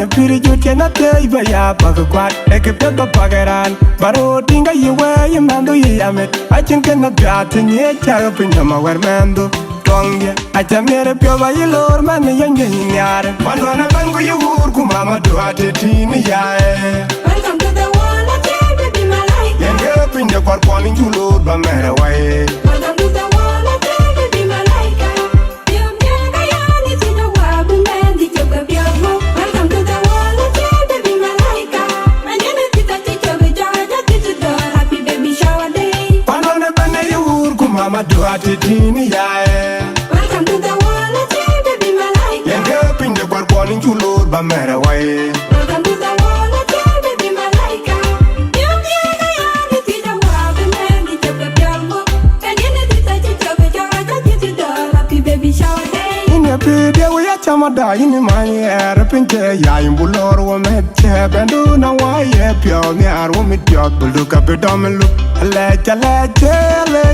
a pretty you cannot tell by ya pagaquat, like a pepper pagaran. Baro tinga you wear your mando yamit. I think cannot got in ye charapin yama where mando. Tongue, I can get a pure by your lord man, young yard. One on a bango you would come mama to at it in the yard. Welcome to the one that you be my life. Young up in the park calling you load by man away. Welcome to the one that you be my life. You never got it in the world, and then the joke of your book. Welcome to the one that you be my life. And then it's the teacher with George at the door. Happy baby shower day. One on a banner you would come mama to at it in the yard. Welcome to the one that you be my life. Young up in the park calling you load by man away. Welcome to the one that you be my life. You never got it in the world, and then the joke of your book. And then it's the teacher with George at the door. Happy baby shower day. In a video, we are Chamada in my air, a pinche, Yam Bulor, woman, chap, and do now why a pure near woman, will look up a dumb look. A ledge,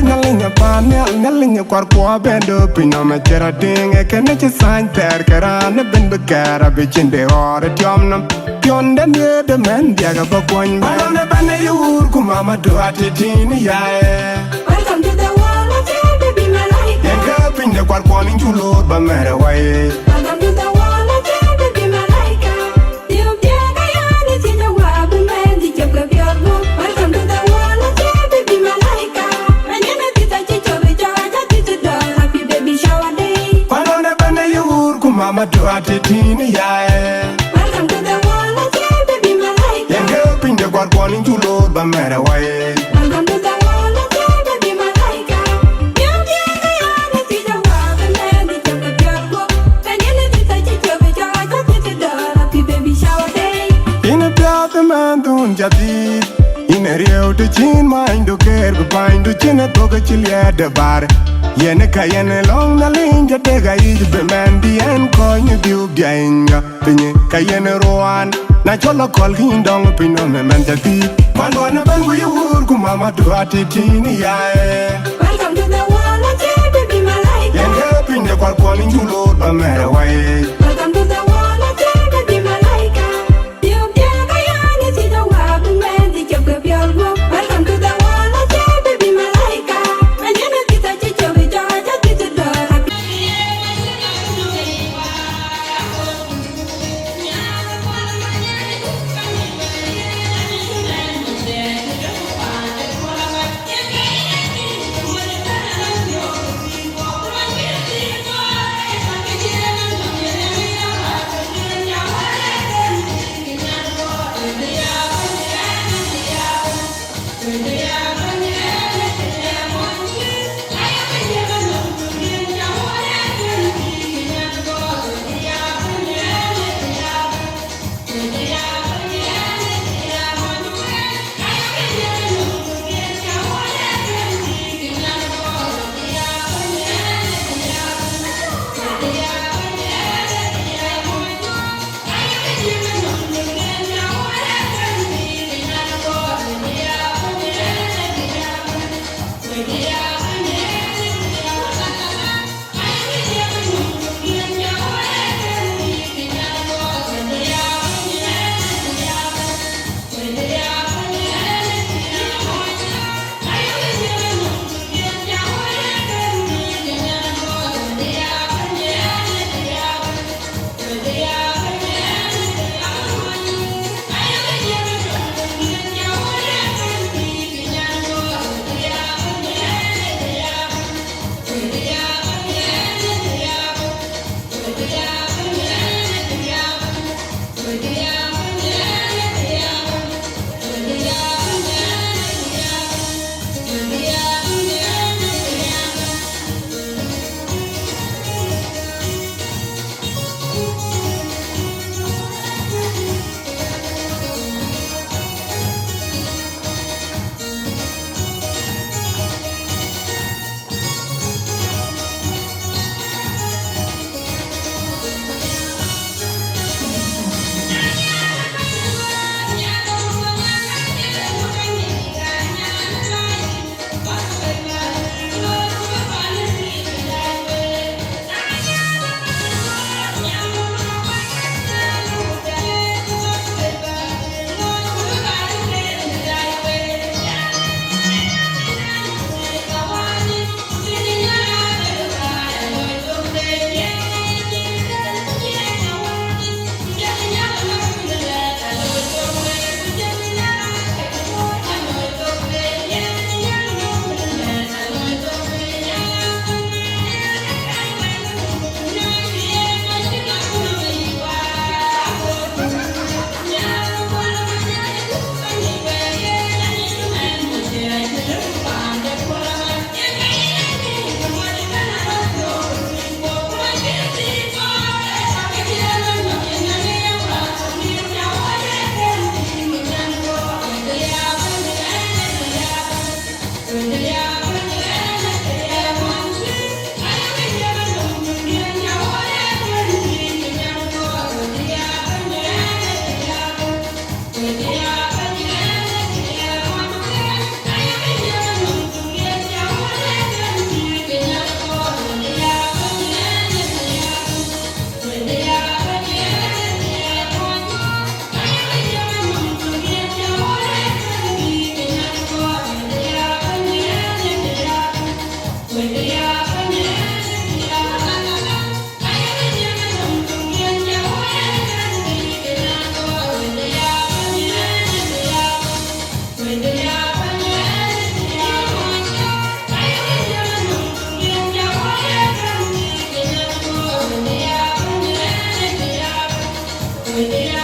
nailing a pan, nailing a quarqua bend up in a matera ding, a can't sign there, Karan, a bend the car, a bitch in the or a jomnum. Beyond the man, the other book one, but on a banner you would come, Mamma, do at it in the eye. Welcome to the one that you be my life. And up in the quad calling you Lord, but matter way. Welcome to the one that you be my life. You never got it in the world, and then the joke of your book. Welcome to the one that you be my life. And then it's the teacher with George at the door. Happy baby shower day. But on a banner you would come, Mamma, do at it in the eye. Welcome to the one that you be my life. And up in the quad calling you Lord, but matter way. Welcome to the one that you be my life. You never got it in the world, and then the joke of your book. And then it's the teacher with George at the door. Happy baby shower day. In a path, the man don't jadi. In a rio to chin mind to care, but bind to chin a toga chili at the bar. Yenaka yen along the lane, the tega is the man, the end coin you do gainga. Pinny, Cayenne Rowan, Natural call him down pin on the mental deep. One on a bang with your good mama to at it in the eye. Welcome to the one that you be my life. And up in the quad calling you Lord, but matter way. Welcome to the one that you be my life. You never got it in the world, and then the joke of your book. Welcome to the one that you be my life. And then it's the teacher with George at the door. Happy Yeah.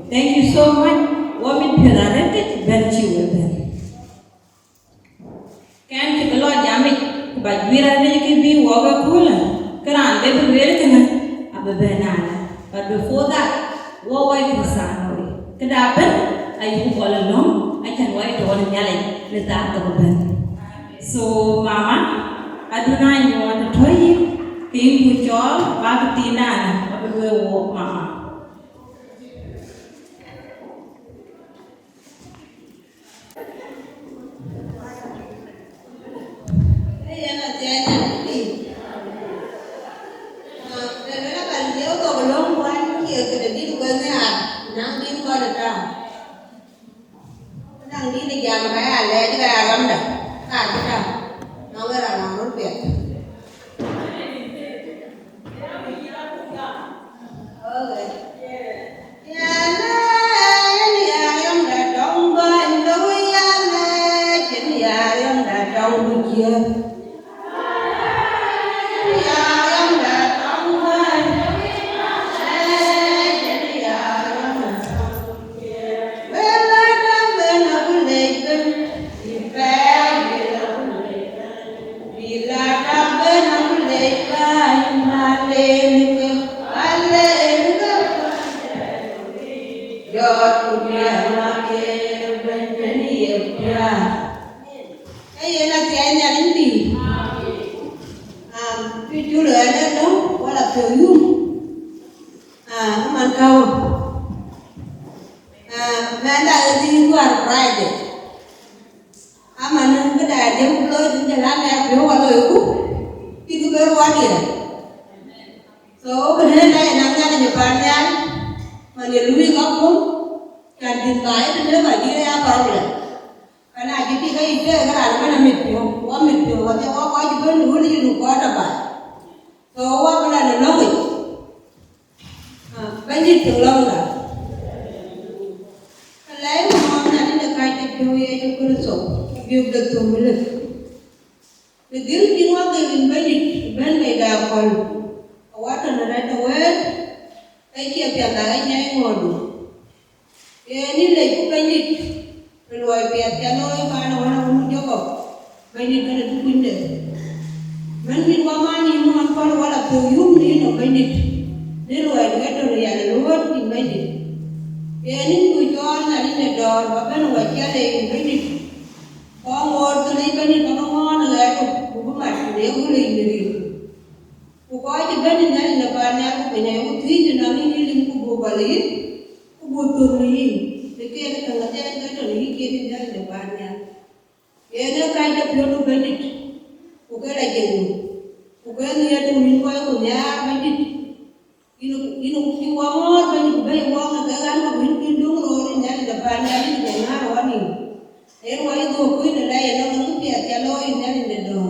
Thank you so much. Women Pilarete, Benchi Weber. Can take a lot yammy, but we are making me walk a cooler. Can they be welcome? A banana. But before that, what white was Sanoi? Can happen? I move all along. I can wait one yelling with that of a So, Mama, I do not want to tell you. Think with y'all, back to Tina, but we will walk, Mama. Chú lệ đó quá là phiêu dung. Không ăn câu. Amanda is Friday. I'm an good idea, employed in the land of Yoga. You go 1 year. So, when I am in Japan, when you're living up home, can decide to never get a problem. And I get it there, I'm going to meet you, what you going to really do about. So, what will I know it? When you too longer. Lấy một món này là cái tập chơi cho cơ sở, việc được tổ mới được. Để giữ tiếng hoa từ bên này là còn quá trình là đây đâu hết, cái kia phải là cái nhảy ngồi đủ. Cái này là cũng bên này, rồi phải trả lời phải là nó không cho cậu, bên này cái là cũng bên này. Bên này qua mà nhìn nó phải là từ yếm đi nó bên này, để rồi cái đó là nhà luôn thì bên này. Cái này cứ cho là đi này đòn và bên ngoài kia thì bên này có ngồi từ đây bên này có ngon nữa cũng có mặt để có liền đi cũng có chứ bên này là bà nhà của bên này cũng thí cho nó đi lên cũng bù bà lý cũng bù tường lý để kia nó cần là cái đó lý kia thì đây là bà nhà cái đó cái đó phiếu nó bên này cũng cái này chừng cũng cái này tôi mình coi của nhà bên này Inu wamor ben wong na gagan ko bin kin dung ro ni nyali da ban nyali ni na wani e wai go ko ni la ya no ko pia ya lo ni nyali de do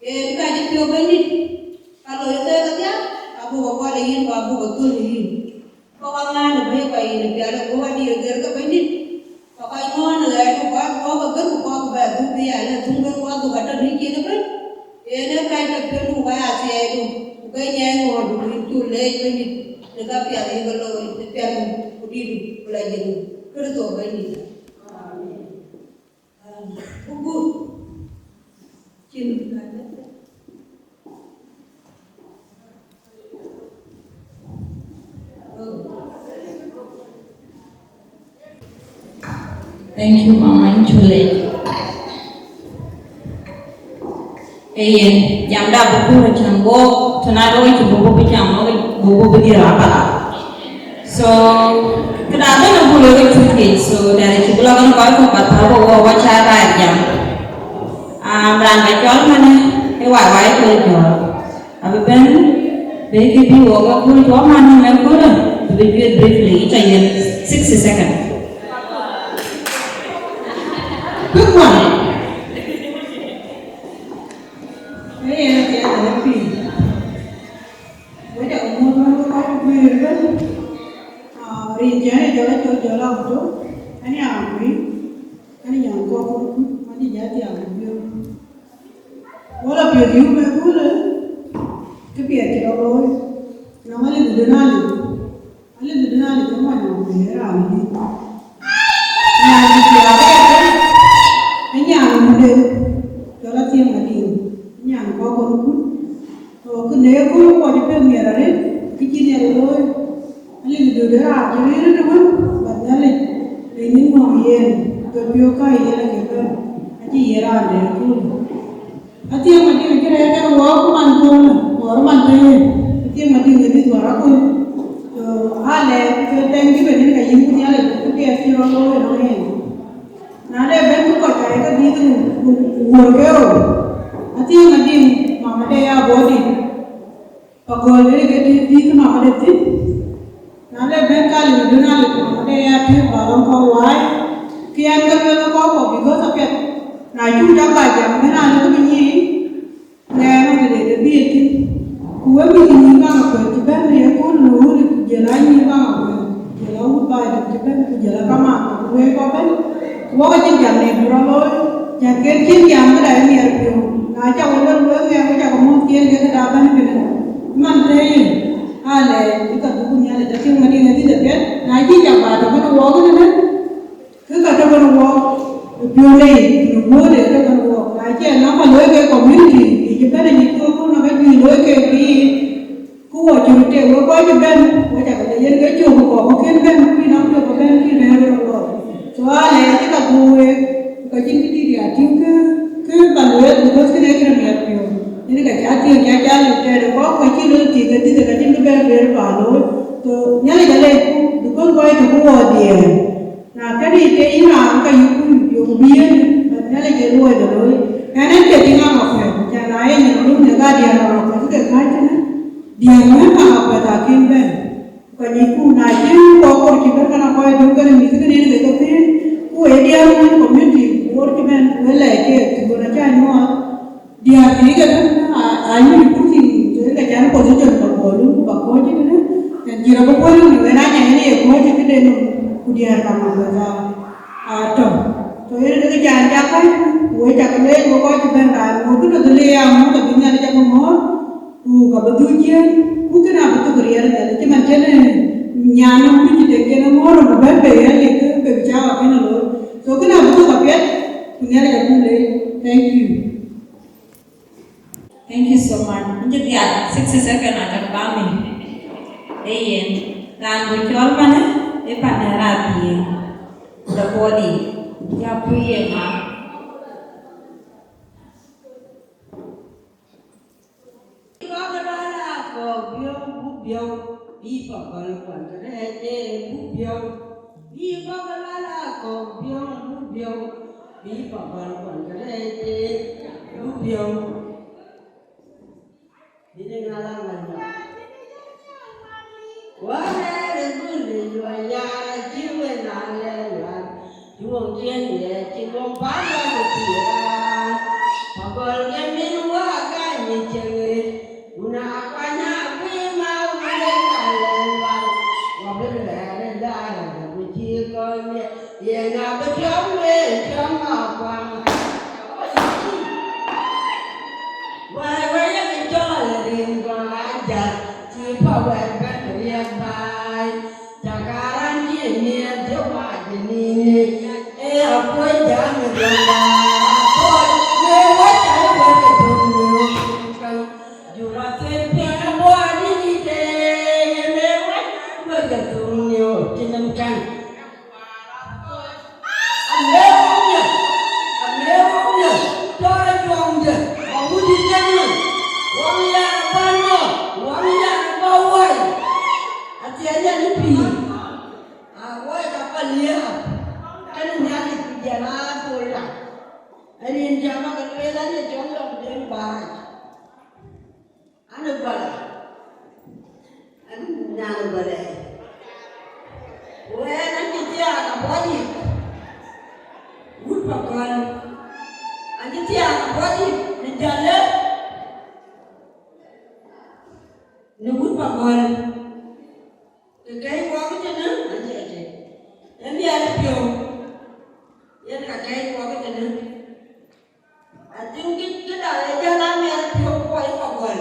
e ka ji pio ben ni alo ya da ya abu ko le yin babu ko tu ni yin ko wa nga ni be ko yin pia lo ko wa di ger ka ben ni ko ka ngo na la ko ko ger ko ba du bi ya na tung ger ko du ka ta ni ki na ben e na ka ta pio nu wa ya se du cái nhà ngồi đủ tu lệ bên đi người ta phải đi cái lối để phải đi đủ là gì cái đó tổ bên đi bu chín Thank you, Mama Chule. Jam da buku macam bo, tenado itu buku macam buku begini apa? So, kenapa nak boleh cuci? So dari sebulan kan kau kata bawa wawancara jam. Berangkat jual mana? Wai jual. Abi ben, bagi bi waga kau jual mana? Memang kau briefly, caya 60 seconds. Quick one. Rinjani jalan tu, ani amri, ani yang kau, ani jadi amri. Wala piu piu pula, kepiat kita loy, nama le budanali, ale budanali kamu amri, amri. Ni tiada, ani amri, jalan tiang adi, ani yang kau pun, kalau kena kau kau jadi pemiara ni, kicik ni loy. Ali itu dah, jadi itu pun badal ini mau yen, kebiasa ini lagi kan, aji era ada tu. Ati yang mati macam ni kan, wah mantul, orang mantul, ati yang mati jadi suara tu. Ale, kita tengki begini kan, ini punya le, tapi asal orang ni. Nada bentuk kau cakap di tu, workero. Ati yang mati, mama dia body. Pagol ni di tu mama dia. Nale bengkali dunali ada ya tu barang kau wai kian kerja kau because apa na ju jaga jam mana ada tu bunyi naya mana dia biati kue bunyi bang apa tu ben dia pun nuru jalan ni bang apa jalan apa tu ben jalan kama kue kau ben kau kerja jam ni berapa jam kerja jam ada ni ada na jauh orang yang kerja kamu kian dia dah apa ni ben mana ale kita bukunya ada tapi mati nanti tapi nanti jangan ada mana wong ni kan kita ada mana wong biolai nubuat ada mana wong nanti nama loy ke community kita ada ni tu pun nama biolai ke bi kuat cerita kau aja ben kau cakap dia ni kerja kau mungkin ben mungkin nama tu ben ni dah wong soalnya kita buat kerja kita dia tinggal ke baloi terus kita kena biar ini kerja yang jalan itu kau kecil tu jadi kerja tu ber balu tu nyala jalan itu bukan kau itu buat dia na cái đi cái là cái dùng bia nó là cái nuôi rồi cái này cái tiếng ngọc phải trả lại những lúc người ta điền vào phải cái cái chứ điền nó mà phải ta kim về cái gì cũng này chứ có chỉ biết cái nào coi đúng cái này cái này cái cái cô ấy điền nó community của cái bên với lại cái bữa nay cái nó điền thì cái đó anh cũng chỉ cái chán position của cô luôn của cô chứ nữa cái gì đó cô luôn người ta nhảy này cô chứ cái đây nó kudiar kama baza atom to ere de jan jakai we jakale ko ko tibenda mo tu de le am to binya de jakko mo ku ka badu je ku kana batu kurier de ke man jene nyana ku de ke no mo ro ba be ya le ke be jawa ke no so kana batu ka pet kunya de jakko le thank you so much mungkin dia 60 second akan kami dan bocor mana panera the body ya puye ma bagala ko bio bi pagal kwan re te bio bi bagala ko bio bi pagal kwan re te bio ini ngalang manja wa re le yo ya jiwe na le ya juong chen ye chin bom pa la ko ti ra pagol ke min wa ka ni che una pa na pi ma wa le ka le wa be le le da ra bu chi ko ye ye na ba chom le chom ma kwa wa ye ke cho le rin ko la ja chi pa wa ba ye bai Jakaran ini dewa ini, apa yang berlaku? Lewat apa ketemu? Jurat sepiawan ini deh, lewat berketemu jenengkan. Ambilnya, cara juangnya, kamu di sana, wang yang mana, wang yang bawah. Hati-hati lebih. Awak dapat lihat. Kan nyali jalan pula. Hari ini jama kerja ni jomlo dengan barat. Anu bala. Anu nyali bala. Weh nanti dia akan balik. Bukan. Nanti dia akan balik di jalan. Nubut pakai. Cái qua cái chân á, anh chị, em đi ăn chiều, em cả cái qua cái chân á, tiếng cái đời cho làm em chiều qua cái phòng quần,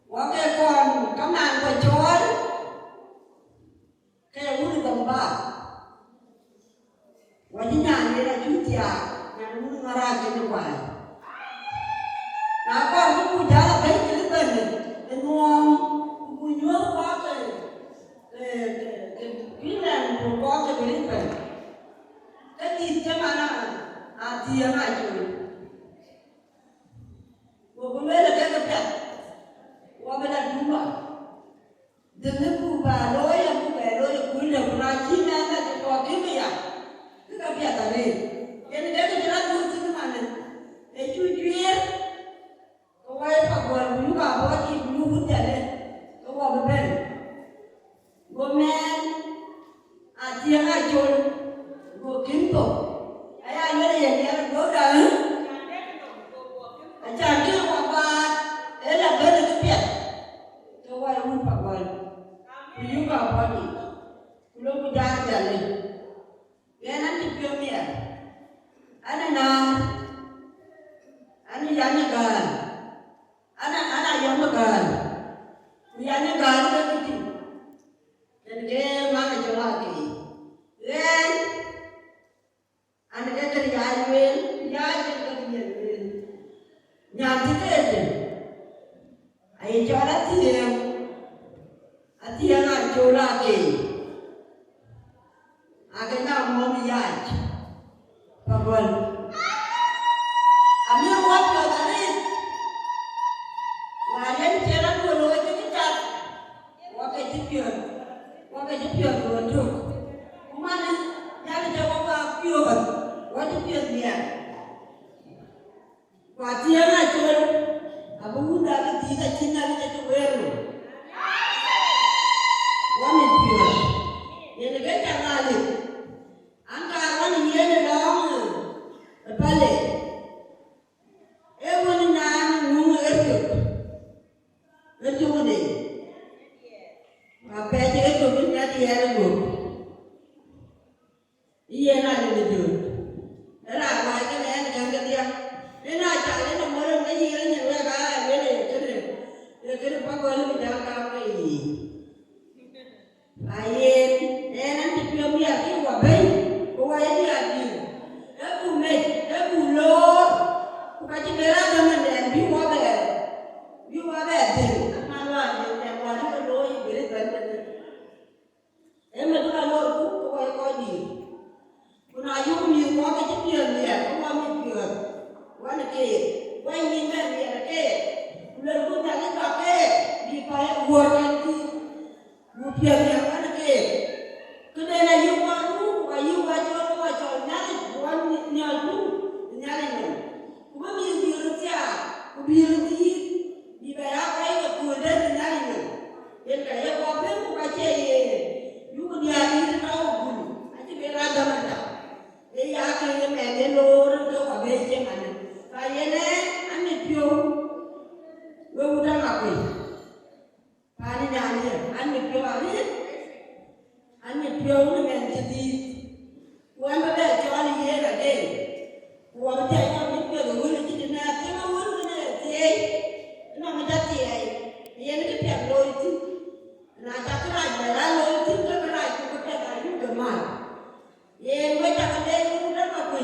qua cái con cắm ăn qua chói, cái uống được tầm ba, qua cái nhà này là chú cha, nhà nó muốn ra cái nó quài. Nah, kalau aku jalan baik cerita ni, demam, aku jual pakai, kiran pakai berita. Tapi macam hati yang macam, aku mula kerja, aku dah jumpa, dengan aku baloi, aku dah berlaki mana tu aku kaya, kita biar tadi. Ini dia tu jalan tu tu mana? Cuci. Kawai pagwal juga bawa di bulu jalan, kawai beben, gomen, tiang acol, go kinto, ayah ni yang go dah, ajar dia wabat, elah benda kepiat, kawai bulu pagwal, juga bawa di, bulu jalan, dia nanti piamia, anak yang kan. Anak yang makan, yang kan itu, dan dia mana lagi, dan anak dia kerja jual, dia kerja jual, nyati kerja, ayah jualan tiang, tiang jual lagi, agaknya mau biar, pagwal, ambil uang tadi. Wajan jalan dulu itu kita, wakai tipion. chế của mình đã đi ra được. Iya na ni tu. Era mai ke ne kan ke dia. Ena cha le no mo le ni le ni le ba le le ke pa ko le mi da ka ko yi. Aye ena ti pio mi aki wa be. Ko wa yi aki. E ku me e ku lo. Ku ka ti be ra da man de bi wa be. Bi wa be de. Ma wa ni wa ni lo yi be ba de. E me tu ka lo ku ko ko di. Kuna yung mi ko ka ti pio ni ko wa mi pio. Wa na ke. Wa ni me ni na ke. Le ku ta ni ka ke. Di pa e wo ka ti. Mu pio ni wa na ke. Ku de na yung wa nu wa yung wa cho na ni wa ni ni a nu. Ni a ni. Ku ma mi bi ru ti a. Ku bi ru ti. Bi ba ya ka e ku de ni a ni. Yen ka ye ko pe ku ka che ye. Yu ku ni a ni ta o ku. A ti be ra da ma da. E ya ke ye me ne lo ru ko ka be che ma ne. Ka ye ne a ni pio. We u da ka pe. Pa ni na ni a ni pio a ni. A ni pio ni me ti di. Wa ma be cho ni ye ka de. Wa ba ta ka ni pio ru ni ti na ti ma wu ni ti. Na ma da ti ai. Ye ni ke pia lo ti. Na ta ka ra ba ra lo ti ka ra ku ka pe ka yu ka ma. Ye we ta ka de ku da ka ku.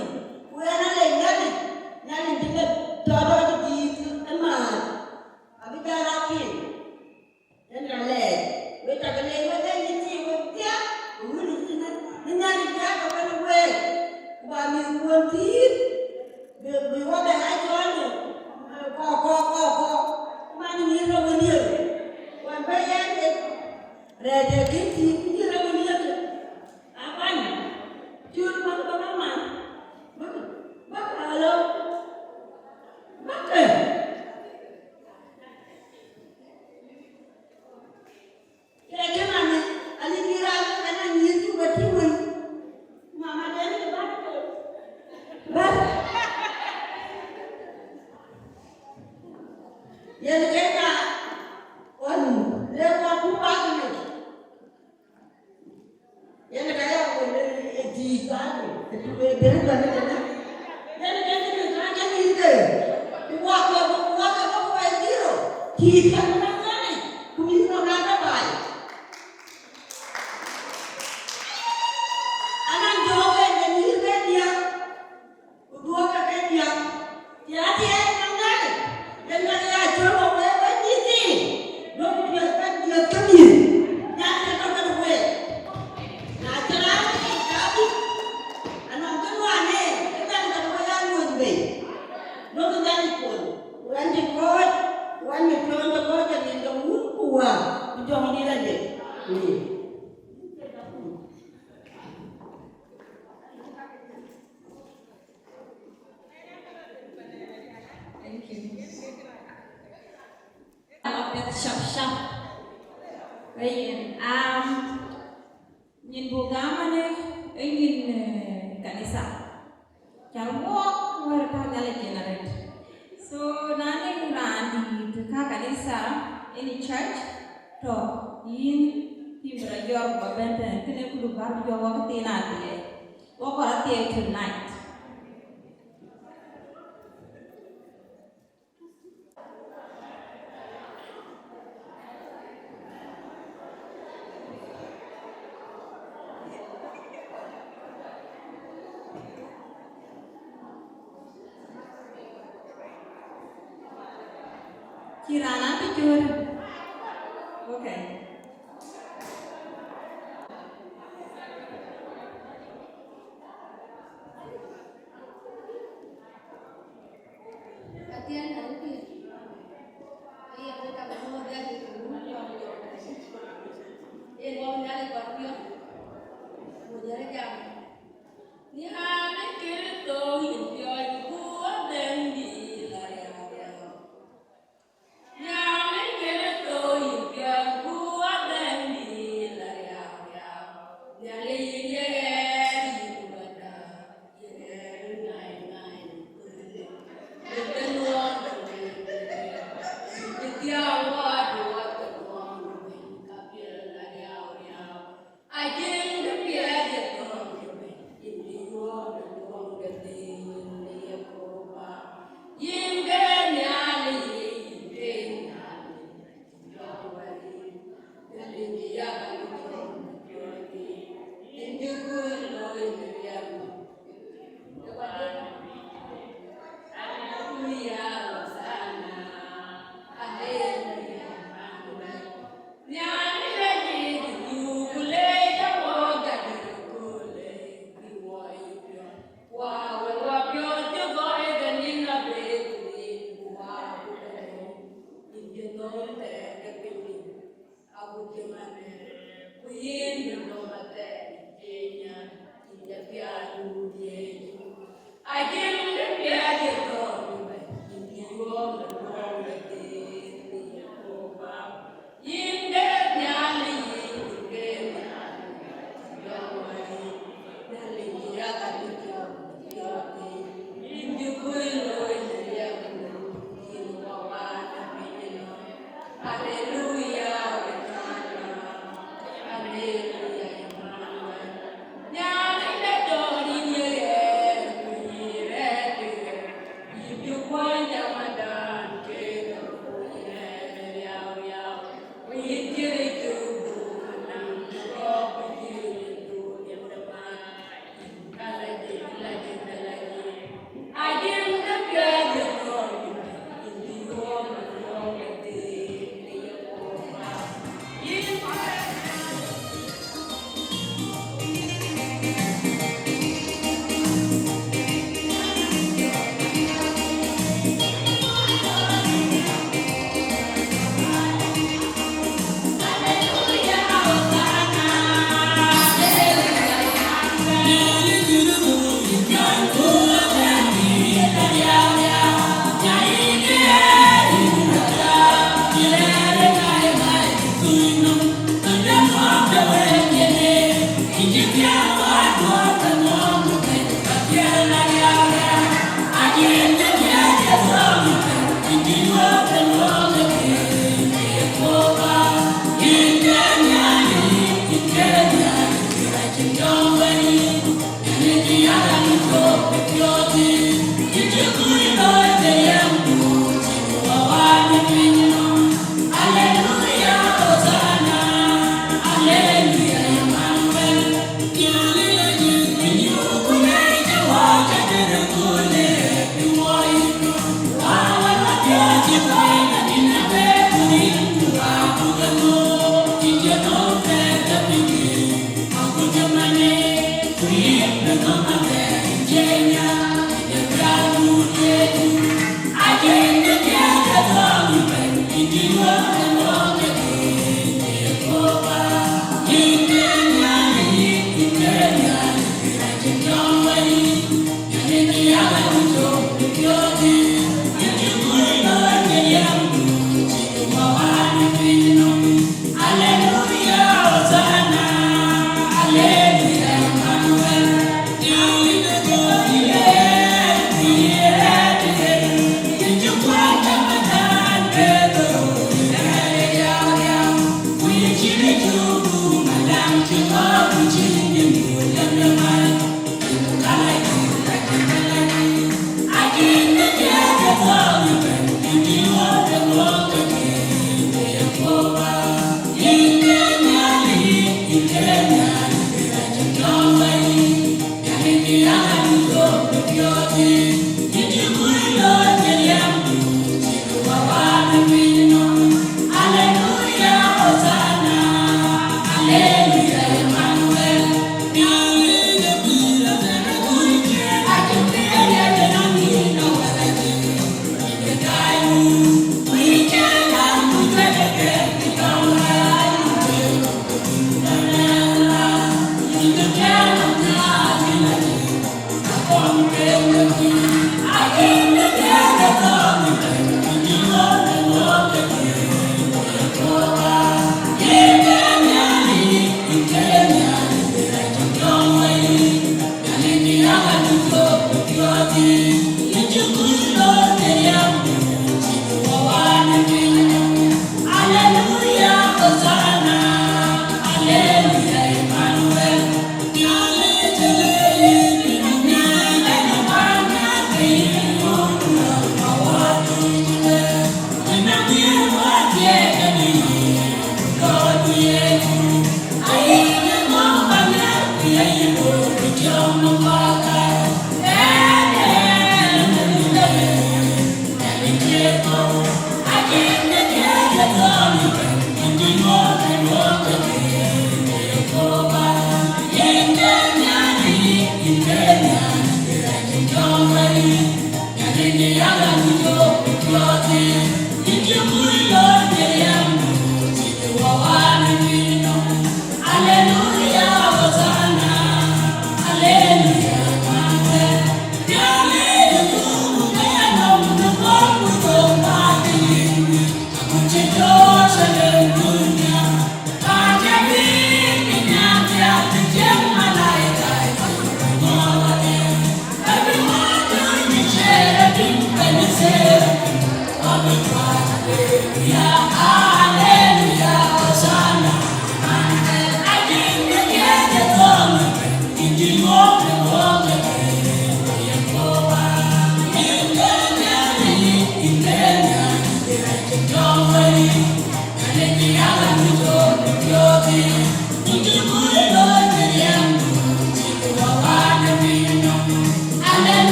Ku na le nya ni ti ka to ro ti ti ma. Abi ka ra ki. Yen ra le. We ta ka le we de ni ti we tia. Ku ni ti na. Ni nya ni ka ka ka we. Wa mi ku ti. Be wa be ai ko ni. Ko. Ma ni ro ni. Wa ba ya ni. Re de ki ti ni ro ni. Apa ni? Jur ma ba ma. Ba halo. Ba ke. Ya ke mana? Ali mira ana ni tu ba ti mun. Mama de ni ba ke. Ba. Ya ke ka. On le wa ku ba ni. Ya ke ya ko le ti ka ni. Tu be be ka ni na. Ya ke ni ka ka ni de. Wa ka ba diro. Ti ka na ni. Ku mi no na ka ba. Anak joge ni de dia. Dua ka ke dia. Ya ti ai nang ngai. Dan ya jolo we ni ti. Lo dia ka dia ka ni. Ya te ka ka we. Na tara ni ka bi. Anak ka wa ne. Ka ka ka ya mu be. Lo ka ni ko. Wan ni ko. Wan ni ko ko ja ni ka mu ku wa. Jo ni la de. Ni. Thank you. Update shop. Ayan. Nhìn bộ gama ne, nhìn kanisa. Jalwok war ta gale generate. So nane kurani tuka kanisa any church to yin himra yor babente kene kudu bar jo wakati na tie. Wakorati tonight. Kirana picture. Okay. Latihan nanti. Iya, mereka berdua dia di rumah. Mau nyari kopiah. Mau nyari jam. Ni anak kita hidupnya gua dan di layar. Ya, mereka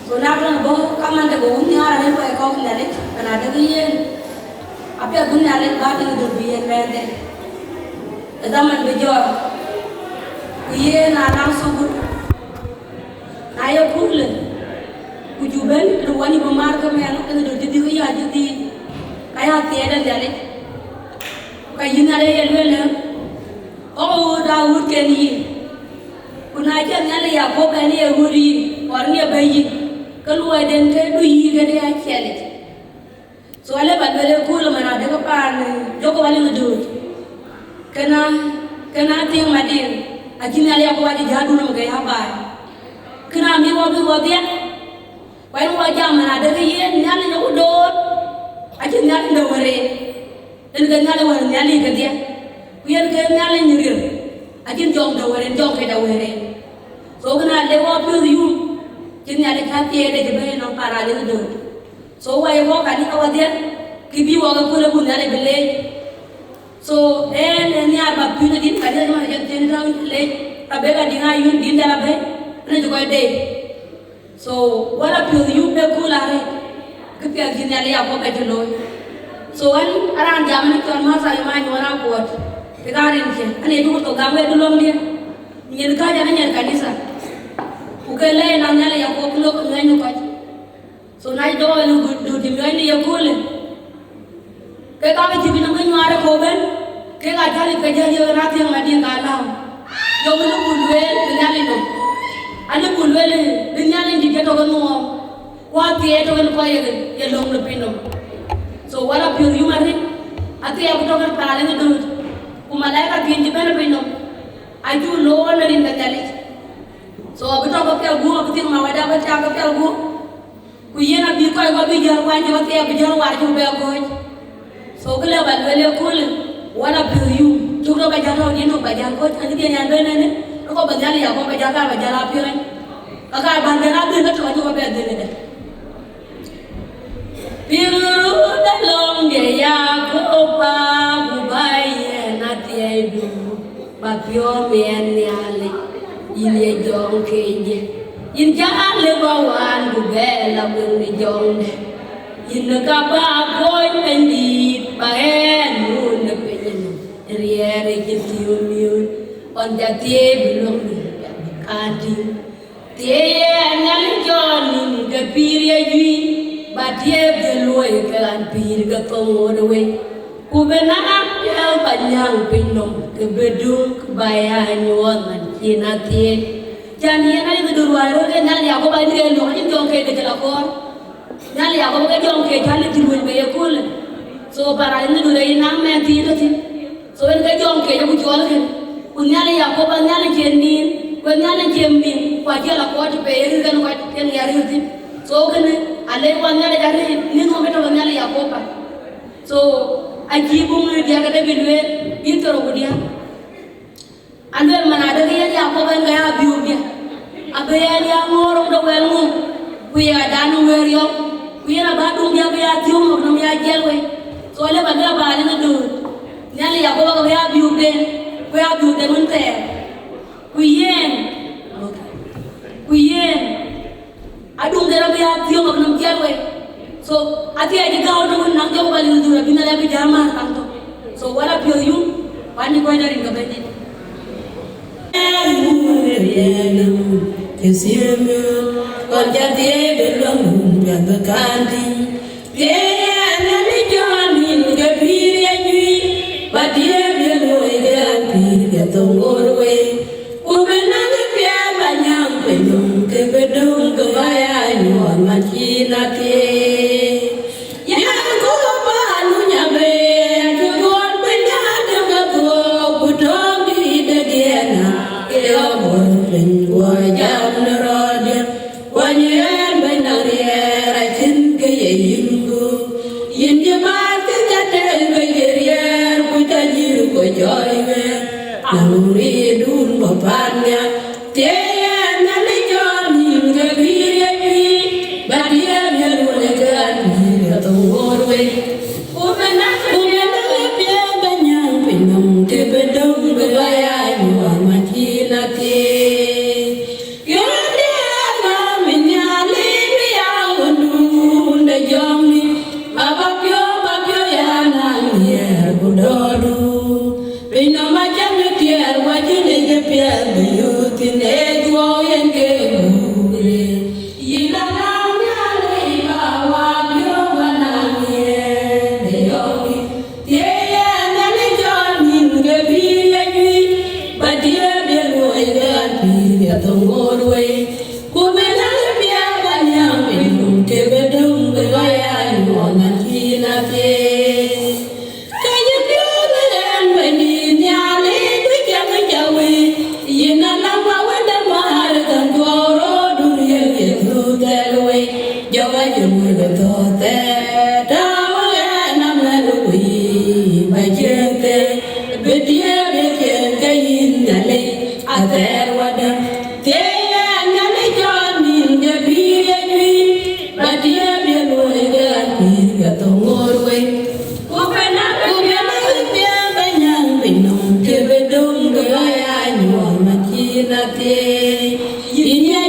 So na bla bo kaman de go nyara ne ko ne le kana de yen apya gunna le ba de do bi yen rede zaman be jo yen na so gu ayo kule kujuben do wani bo mar ka me no do di ko ya di kaya ti eden dale kayina le yelwele o da wut ken yi kuna jan nyale ya ko kan ye wuri war ne bayi kalu eden ke du yi gade ya kele so ale balwele kula mana daga pan jogo wali ngudu kana ting madin ajina le ko wadi jadu no ga ya ba kana mi wo dia wai wo jamana daga yen nyale no do ajin nyale no wore en ga nyale wore nyale ga dia kuyen ga nyale nyirir ajin jong do wore jong ke da wore so kana le wo pu yu jin nyale ka tie de be no para le do so wai wo ka ni ka wadia ki bi wo ga ko le bu nyale bele so en ni aba pu na din ka de ma ja ten ra le abe ga dinga yun din da be ne jo ko de so wala pu yu be ko la re ke jin nyale ya ko ka jelo so an aran jamani ko ma sa ma ni wana ko te garin ke ane du to gamwe du lom dia nyen ka jana nyen kanisa ukele na nyale ya ko kulo ko nganyo ka so nai do lu du di ngani ya ko le ke ka ti bi na nganyo are ko ben ke ga jali ke jali ra ti ma di ga la yo mu lu bulwe nyale no ane bulwe le nyale di ke to ko no wa ti e to ko ye lom no pino so wala pure humari ati ya kutoka pale ndio kumalaika binti bana bino aju lo na rinda tali so kutoka pia guo kutin mawada ba ta ka pia guo kuyena bi ko ba bi jar wanje ba te bi jar wa ju be ko so kala ba wele kul wala pure yu tudo ba jar ni no ba jar ko ani dia nyan bene ne ko ba jar ya ko ba jar ba jar pure kaka bandera bi na to ba be de ne Biru dalong ya ko pa bubai na tiedu papio men yale ile jong keje in jale bawan bubela bun jong in ka ba boy pendi pa en nun penyen riere jitiun on jatie bilong kati tie nyale jonin ke pirie jui batie beloi kan pir ga pangor we kubena ya banyang pinom ke bedung bayan wongan kinatie jani na ni durwaro ke nal ya ko ba ni lo ni jong ke de la ko nal ya ko ga jong ke jali dirwen be yakul so para ni dure ina me ti to ti so en ga jong ke ku jol ke unyal ya ko ba nyal ke ni ko nyal ke min kwa jela ko te be ri gan ko ken ya ri ti so kene ale wanya da jare ni no meto wanya ya kopa so ajibu mu dia kada bilwe intoro gudia andel manada ya kopa ngaya biu dia abe ya ngoro do welmu ku ya danu weryo ku ya badung dia be ya tium no ya jelwe so le badra ba le do nyale ya kopa ko ya biu de munte ku yen adung dera be atio ngam nam kiawe so ati aji gawo no nang jaw bali ndura bina la bi jama tanto so wala pio yu wani ko dari ngabeni kesiemu kon jate belong ngam kandi ye na ni joni ngabiri ajui badie belo egan pi tongorwe ubenang pia banyang penyung ke bedung ke baya nyuan makina te ya ko balu nyabe jugon benda de ko budong di degena ke obor pen wa jam nerode wanyen benari rajin ke yingu yin jemaat ke jatel ke yer ku tajir ko joyme amuri dun bapanya te Yo the thought that I'm not we by Jete, but dear, they can't get in the lake. I there what they are not joining the beer, but dear, they know it got the more way. Open up, the young Pinum, give it don't go. I know Makina Day. In your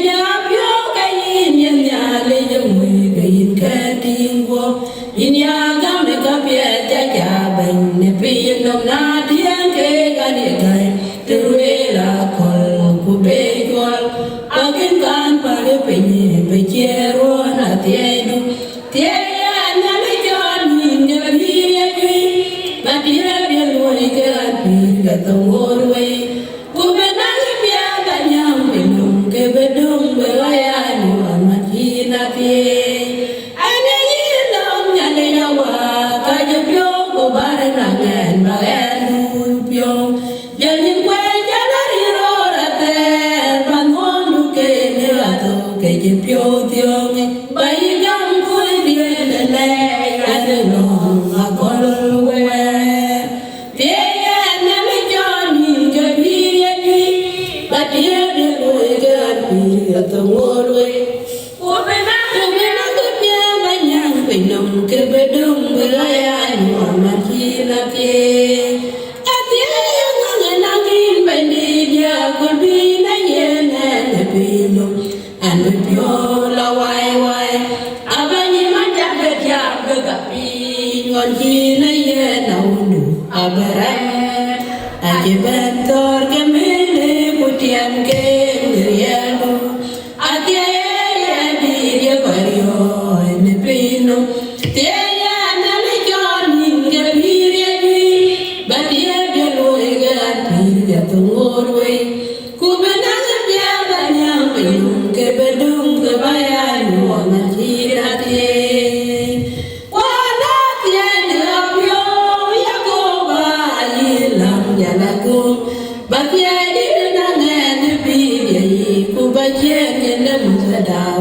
in ya gam de kapia ja ben ne pi no na dien ke ga de gai te ruela kol ku be gol agin kan pa de pe ni pe ro na te du te ya na le jon ni ne ri ye pi ba ti re bi lo ni ke pi ga to ngor we ku be na ni pia ga nyam pe no ke be dum be ya ni wa ma ti na te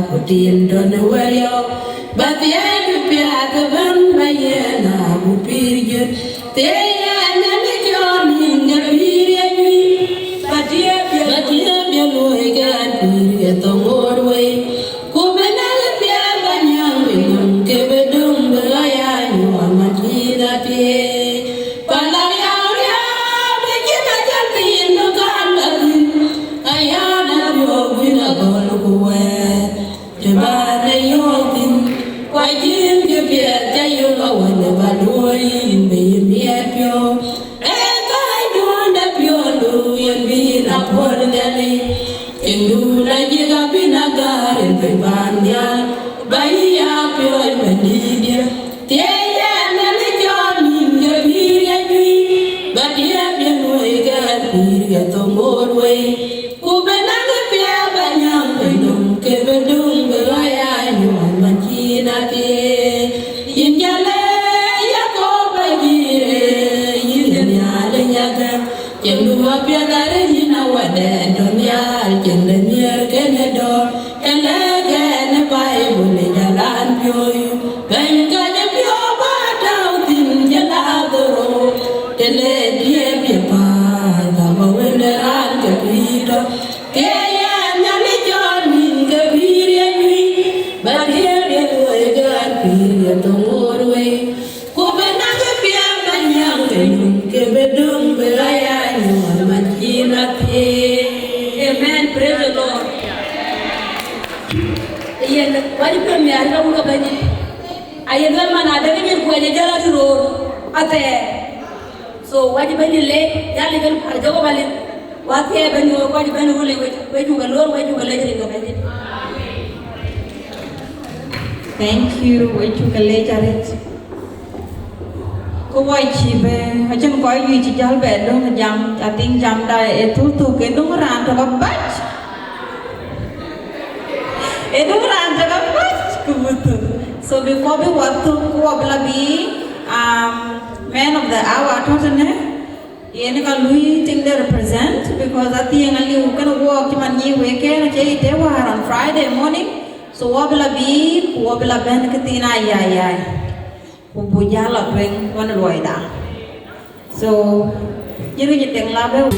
Putin don't know where you're, but the end of the band by Yena, who period. They are never joining the period, but you're going period the more way. Kubenala Piabanyang, William Kebedum, the Lion, you are Matina Day. Palaria, the Kimati in the garden. I am your winner, go away. Why didn't you be a day when the Badoy be me pure? And I don't have your do and be not one day. In do like you have been a guy in the banya, by ya pure Medidia. They are never joining your period, but you have been way at period the more way. Who been a pair by young Pinum, Kevin. Amen. Praise the Lord. Wadi premier anda uga bani. Ayedal mana ada ni ku aja jalan road ate. So wadi bani le jalan kan jago balik. Wati bani wadi bani ule wadi galor wadi galajri bani. Thank you, wadi galajri. Cô quay chị về, ở trong coi duy chị giáo về luôn jam, tiếng jam đây, tu cái đúng ran cho các bác, đúng ran cho các bác, kubutu. So before we walk to Kuablabi, man of the hour, thousand ini kalau lui think they represent because at the end you can walk cuman you weekend, jadi they were on Friday morning, So wabla bi wabla ben ketina ya kubujala tweng wan loida. So jadi nyeteng labe.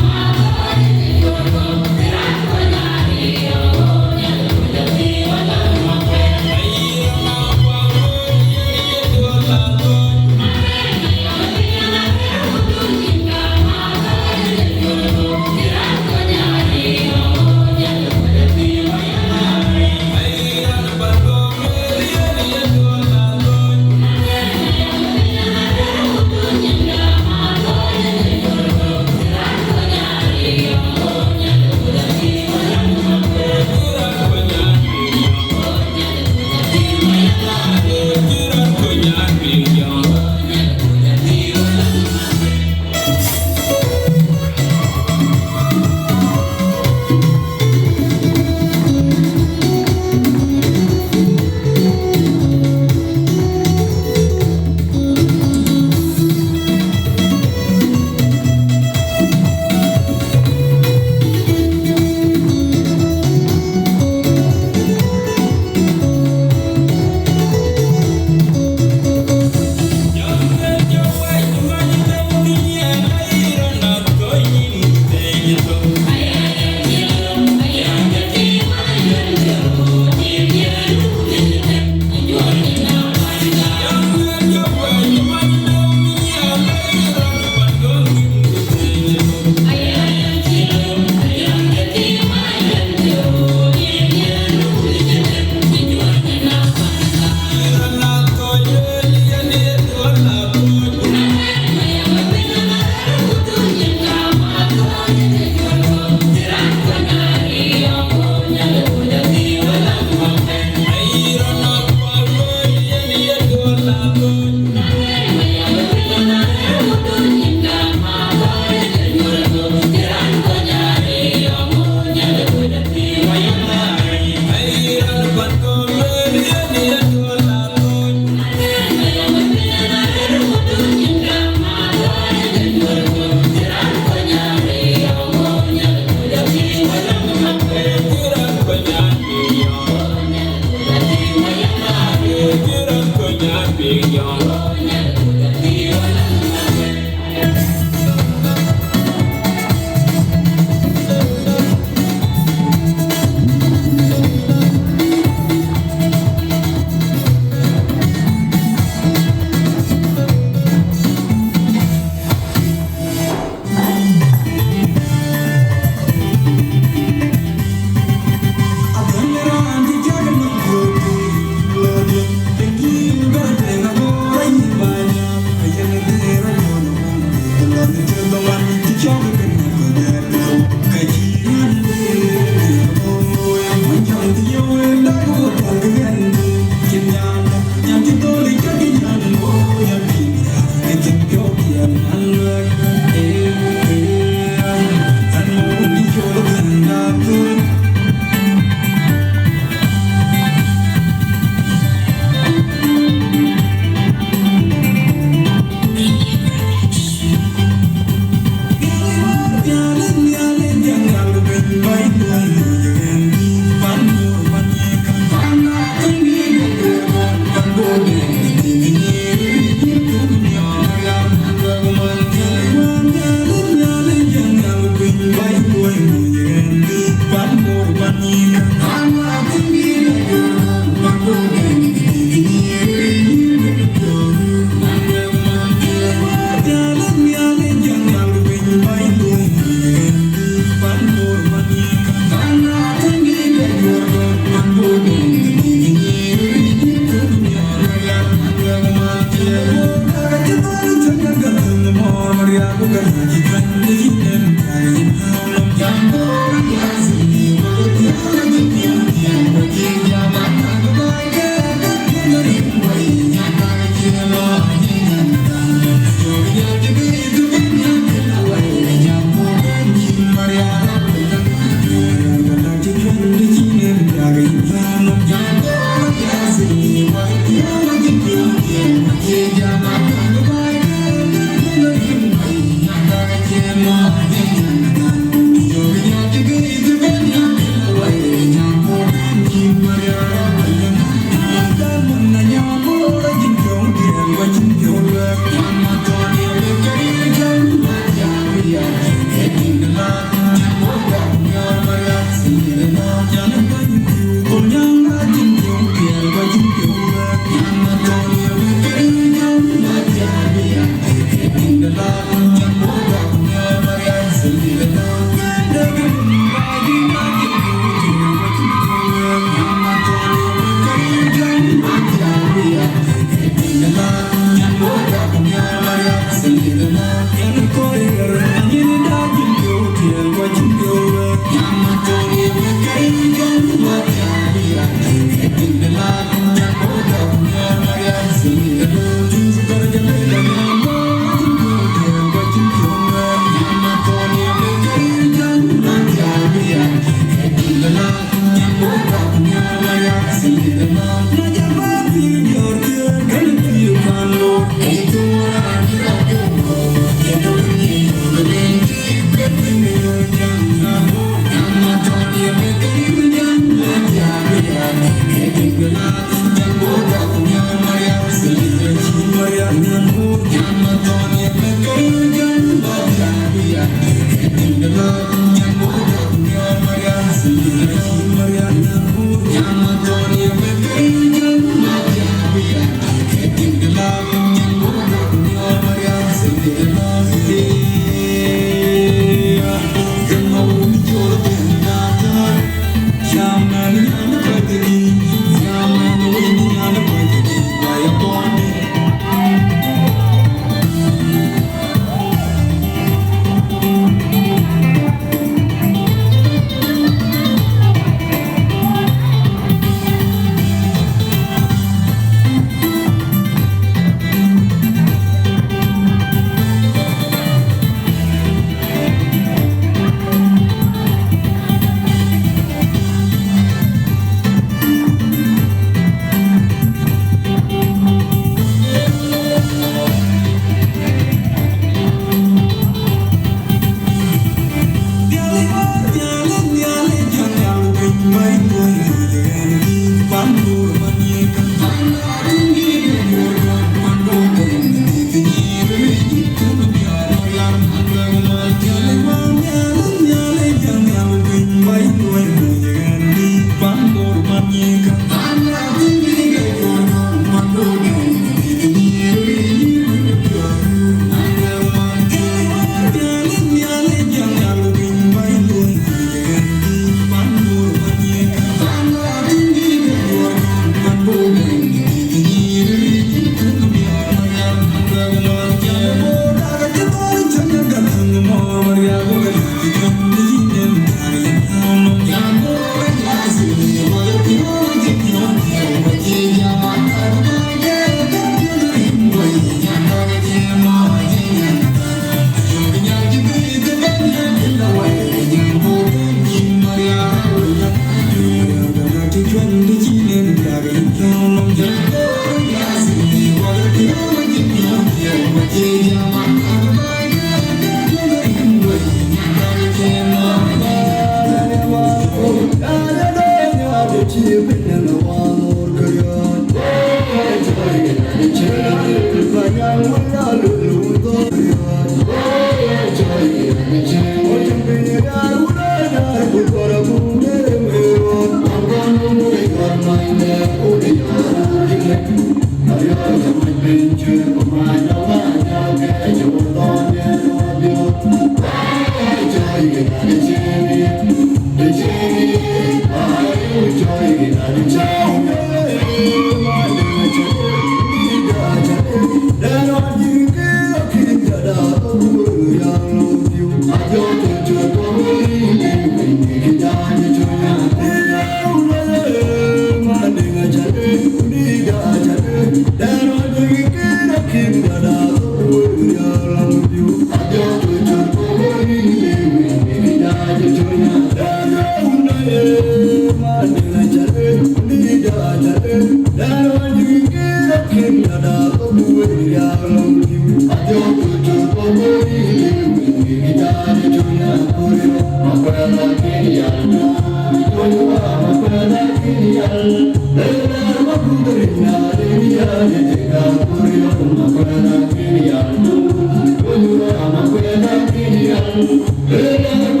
Hey,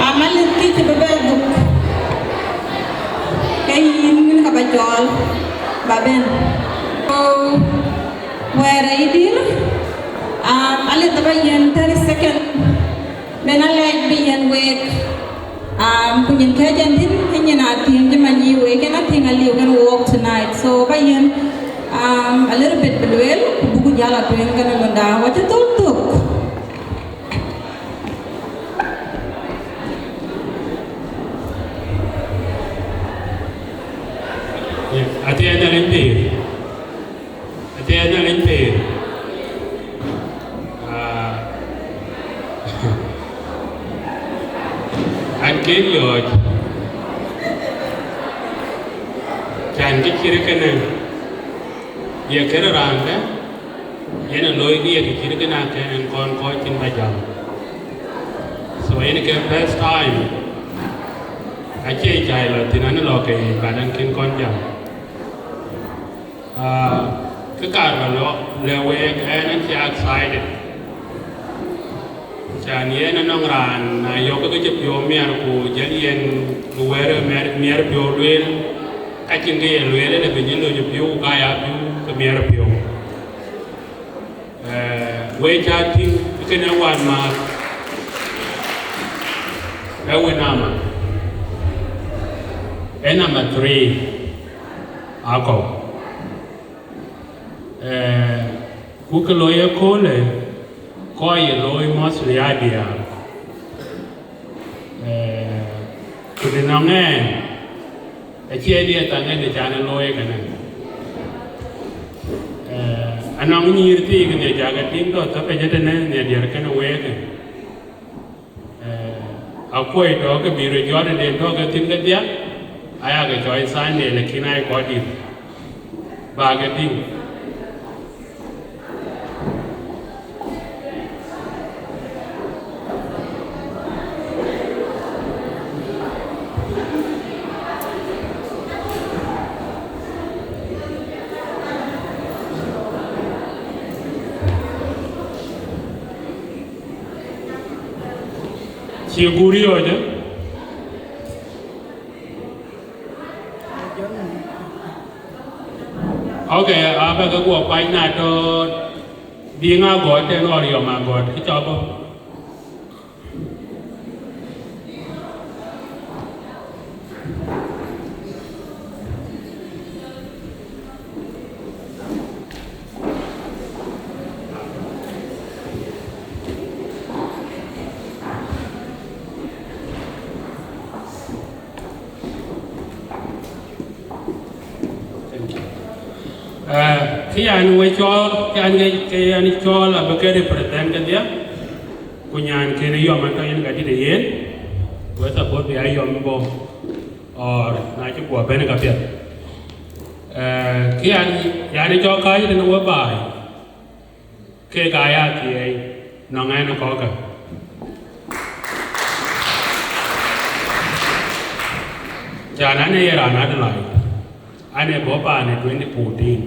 Amalit kita berbeza. Kayak ini kan jual, baben. Oh, where I deal? Alit dapat yang 30 second. Benalek bian wek. Kunyin kajian din hanya nanti yang cuman jiwe kan nanti ngali kan walk tonight. So bayan a little bit beluel buku jalan tu yang kan nanda. Wajah tutup. Ati ada lempir. Angin yod. Jangan kira kena. Ia kira randa. Ia nak loy dia kira kena kan kon koi tin bajang. So ini ke first time. Aceh cai lo tinan lo ke badan kin kon jam. Kekar lo lewe kan si excited. Jadi na nong ran na yo ko je pyo miar ko jalien luere miar pyo luel ka chinge luele le binyo je pyo ka ya pyo ko miar pyo we cha tin kena wan ma ewe nama number 3 ako ku ko loye ko le koi loi mos liadia kudinongen achie dia tangen de jana loi kana anong nyirti kene jaga tim do tapi jete ne dia kana weke akoi do ke biru jode de do ke tim ke dia aya ke joy san ne lekinai ko di ba ke tim Ciguri aja. Okay, apa ke gua pakai nato dia ngagot dan orang ngagot kita apa? Khi anh quay cho cái anh cho là một cái represent cái dia punya cái này yom anh cái này cái gì với tập bột bị ai yom bo or nãy chút của bên cái việc khi anh cho cái thì nó quá bài cái thì nó ngay nó có cả cha anh này là anh lại anh này bỏ bà này 2014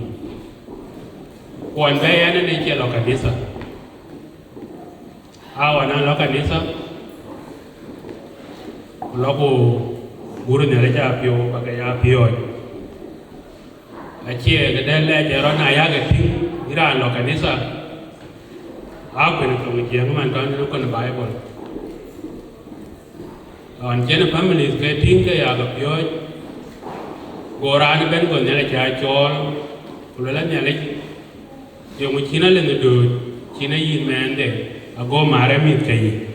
Kuan saya ni je lo kanisa. Awan lo kanisa. Lo ko guru ni leja pio pakai ya pio. Acie ke dele je rona ya ke ting ira lo kanisa. Aku ni ko je man kan ko na Bible. Awan je na family ke ting ke ya ke pio. Goran ben ko ni leja chol. Kulela ni leja Yung China le ndu China yin mende ago mare mit kai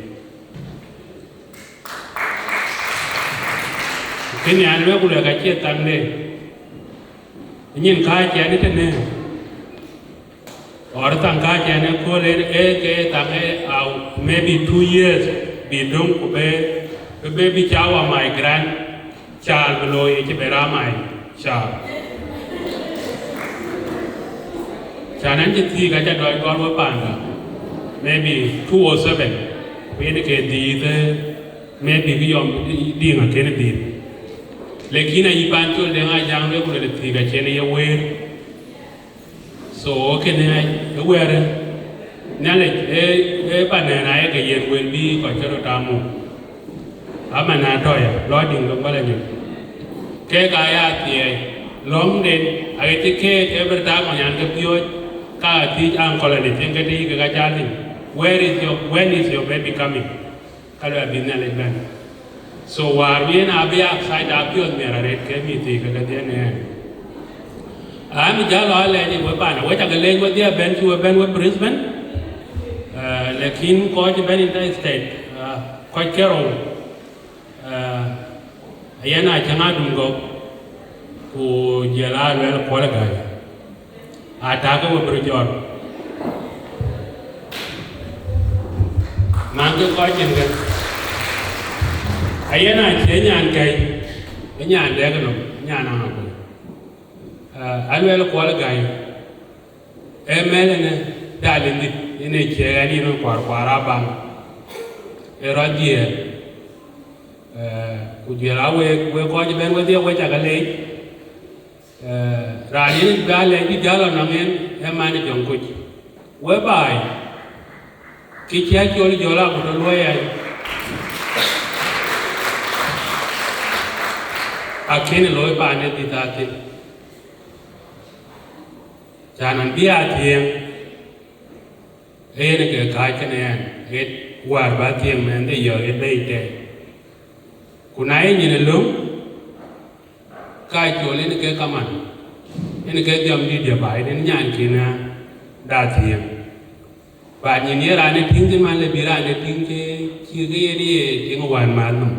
kini anwe kula ka che tangle nyin ka che ni tene or tan ka che ne ko le ke tange au maybe 2 years bi dong ko be bi chawa my grand child below e che bera my child Jangan jadi kerja doi gol berpanda, maybe 207, When ke di maybe we ding a Kennedy. Lekina ipan to the young people that think a chenny away. So, okay, I wear knowledge a banana again will be Cochero Tamu. I'm an atoya, lodging the Malagan. Take I long then I take every time on Yanka Pio, car teach uncle and think when is your baby coming? So while we are outside up your mirror, came me take a day. I'm a Jalo lady with Banner. What I can lay with their bench to a Ben with Brisbane? The king called the Benny State, quite careful. Ayana cannot go to Jala well qualified. I talk over Bridgeon. Mango Cotton. Ayana Kenya and Kay, Yan Daganum, Yana. I will call a guy. A melon, darling, in a chair, and even for Parabang. A rodier. Could you allow we're going to bed with your way at a lake? Ryan Galley, Jalaman, a manager coach. Whereby Kitchen Jola with a lawyer. I can't lawyer by it. Chanan bia thieng ene ke kai kene et war ba thieng men de yo et bei te kunai ni lum kai chole ne ke kaman ene ke jam di dia bai den nyan kina da thieng ba ni ne ra ne ting man le bi ra ne ting ke chi ge ye ni ting wan man num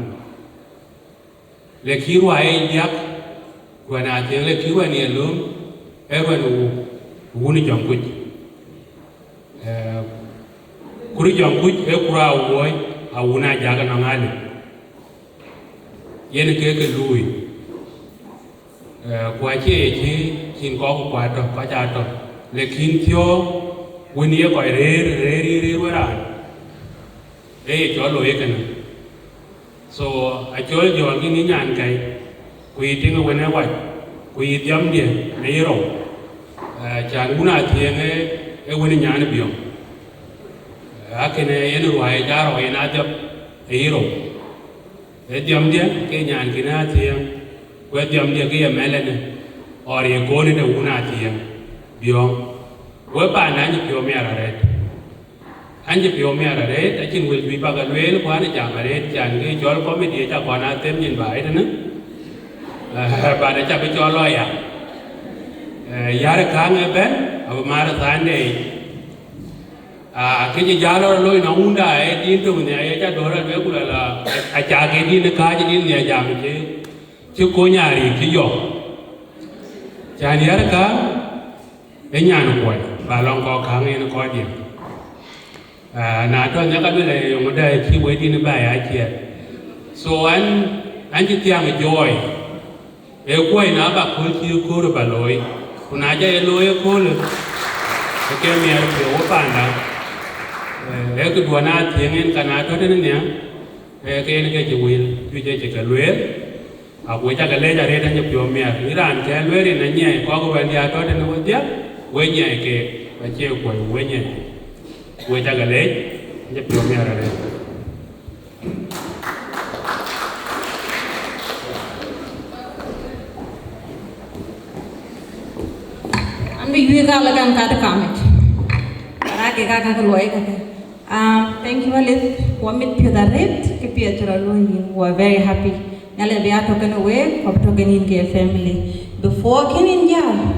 le ki wa e yak kwana thieng le ki wa ni lum e wa nu Wuni Jankuj. Kuri Jankuj, Ekura Woy, Awuna Jagan Angali. Yen Keke Louis. Quache, King Kong Quato, Pachato. Le King Tio, Winnie Koi Reri Ruran. Eh, Jolo Ekan. So I told you, I'm in Yankai. We think of when I want. We eat yum dear, Nero. Changuna Tiene, a winning Yanabium. I can anyway, Jaro and Adab, a hero. A Jamdia, Kenyan Kinatium, where Jamdia gay a melon, or a gold in a Wunatium, Biom, whereby Nanjipomera red. Anjipomera red, I think will be Bagalwell, one Jamaret, and Jol committee upon them in Biden. But a capital lawyer. Yara Kanga Ben, of Marathon Day. Kiji Jalo Loy Naunda, into the Ayata Dora Regula, a jacket in the Kaji in the Ajamity, Chukonyari, Kiyo. Janiaraka, Enyan boy, Balongo Kang in the Cordium. Nato Nakabila, Yomoda, she waiting by a So Anjitiam joy. A boy Naba Kulki Kurubaloy. Kunaja eloye kule, kemi ya opanda, eko duana tiengen kanato tenia, kene keje will, tuje kekalwe, abuja kaleja reda nyepyomia, iran kalwe na nyai kwa kubandi ato tena wajia, wenye ke wache kwa wenye, abuja kaleja nyepyomia reda. You got like a comment. Thank you, Alice. Wamit Pida Red, Kipiaturaloin, were very happy. Nala be out taken away, of token in their family. Before Kenin Yam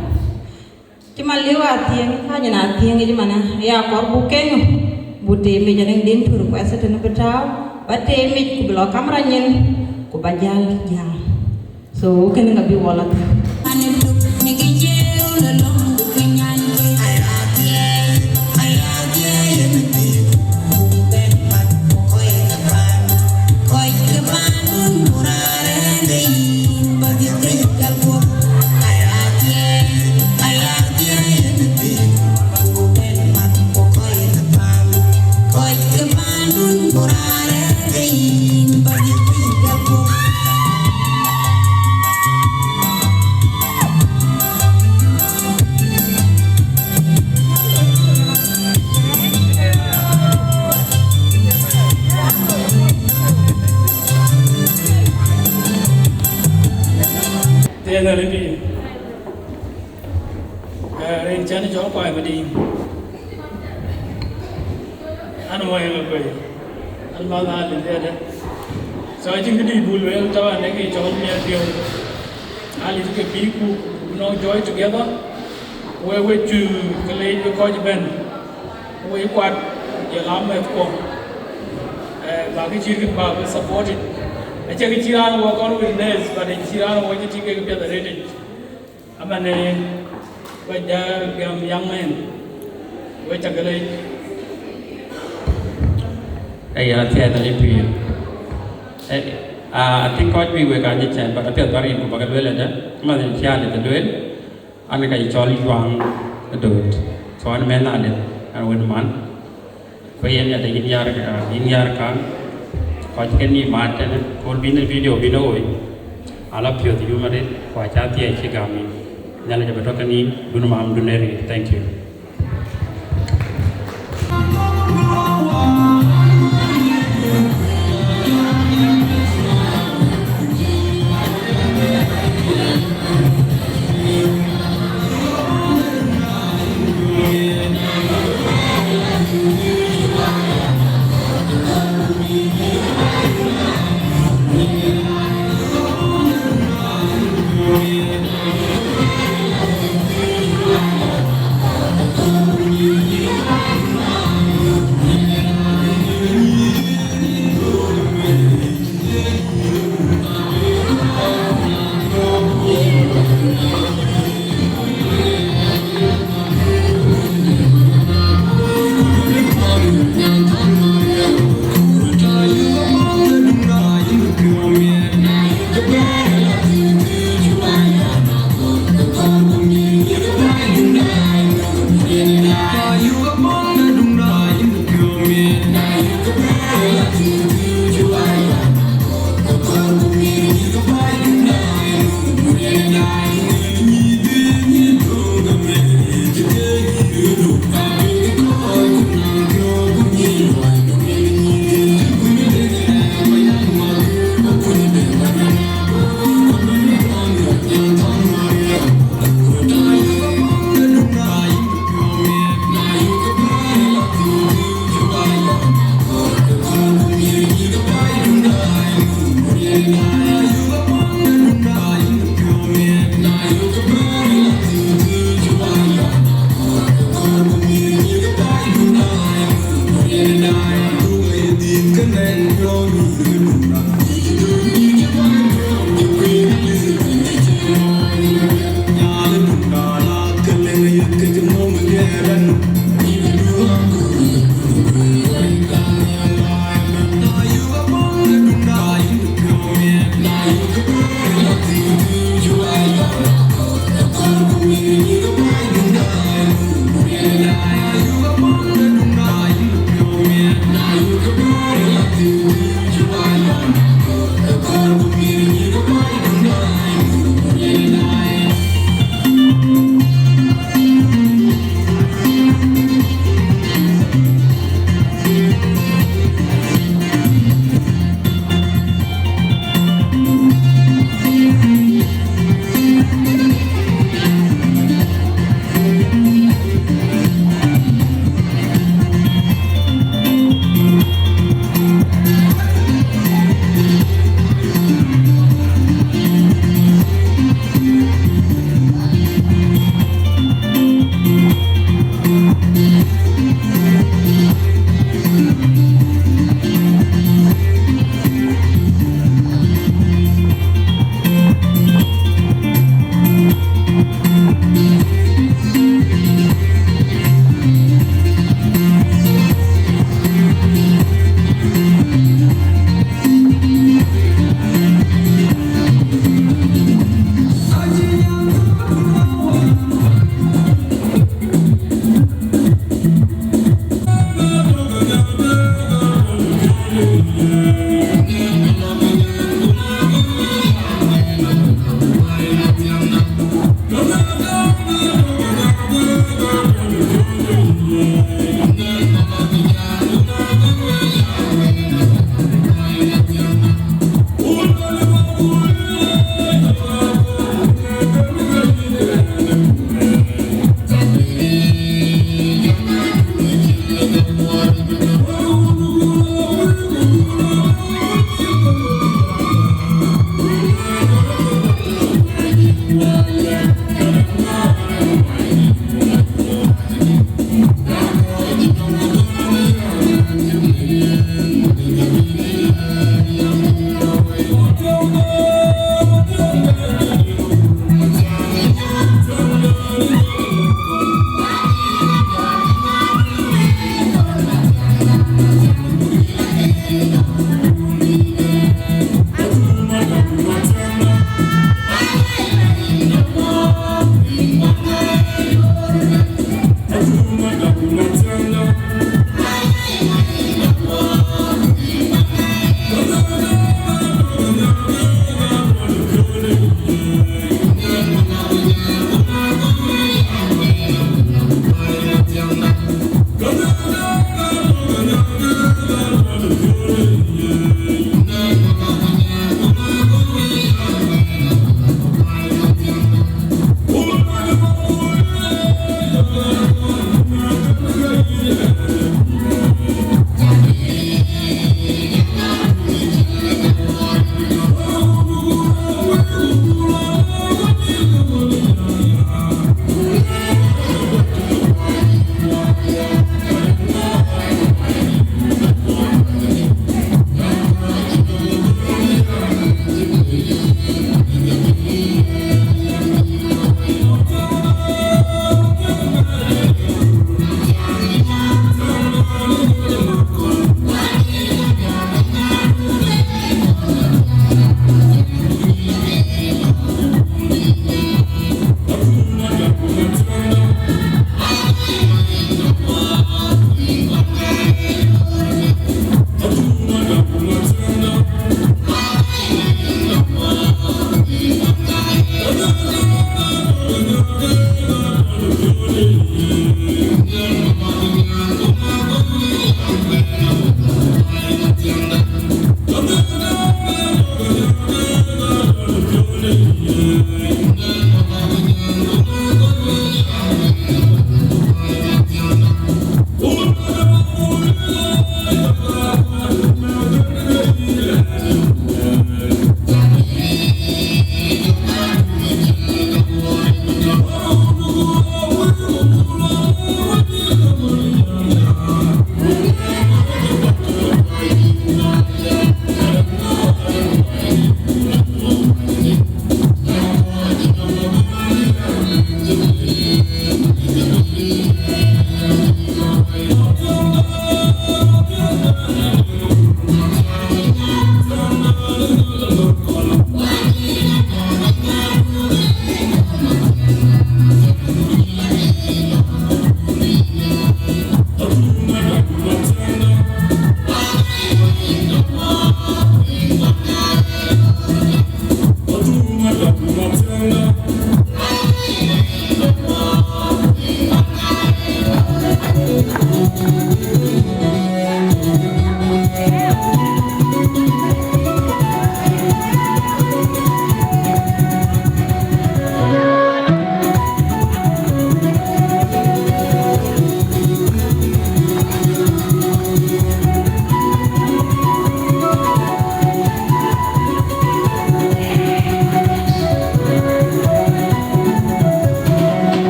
Timaliwa, Hajana, Tiangimana, Yakor Bukeng, Butte, Majoring Din to request it in the Petau, but they make Kubla Kamranyan, Kubajal Jam. So, can you be wallet? Koi kemanun Chani cho quay mà đi anh ngoài là vậy anh bao la đến đây đấy so I think cái bull well cho anh cái cho anh nhiều anh cái people know joy together we to cái lấy cái coi bên we quạt giờ làm mấy cuộc và cái chuyện cái bảo support it I check cái chuyện anh work on witness và cái chuyện anh work cái chuyện cái cái rating anh này with the young man with the girl I think quite we were going to change, but I feel very good. But I will let them share the duel, and I jolly wrong do it. So I'm man and one man. For any other in Yarkan, quite any Martin, could be in the video below it. I love you, the human, quite at the Chigami. Nalajabatokani, Bunumam Duneri. Thank you. You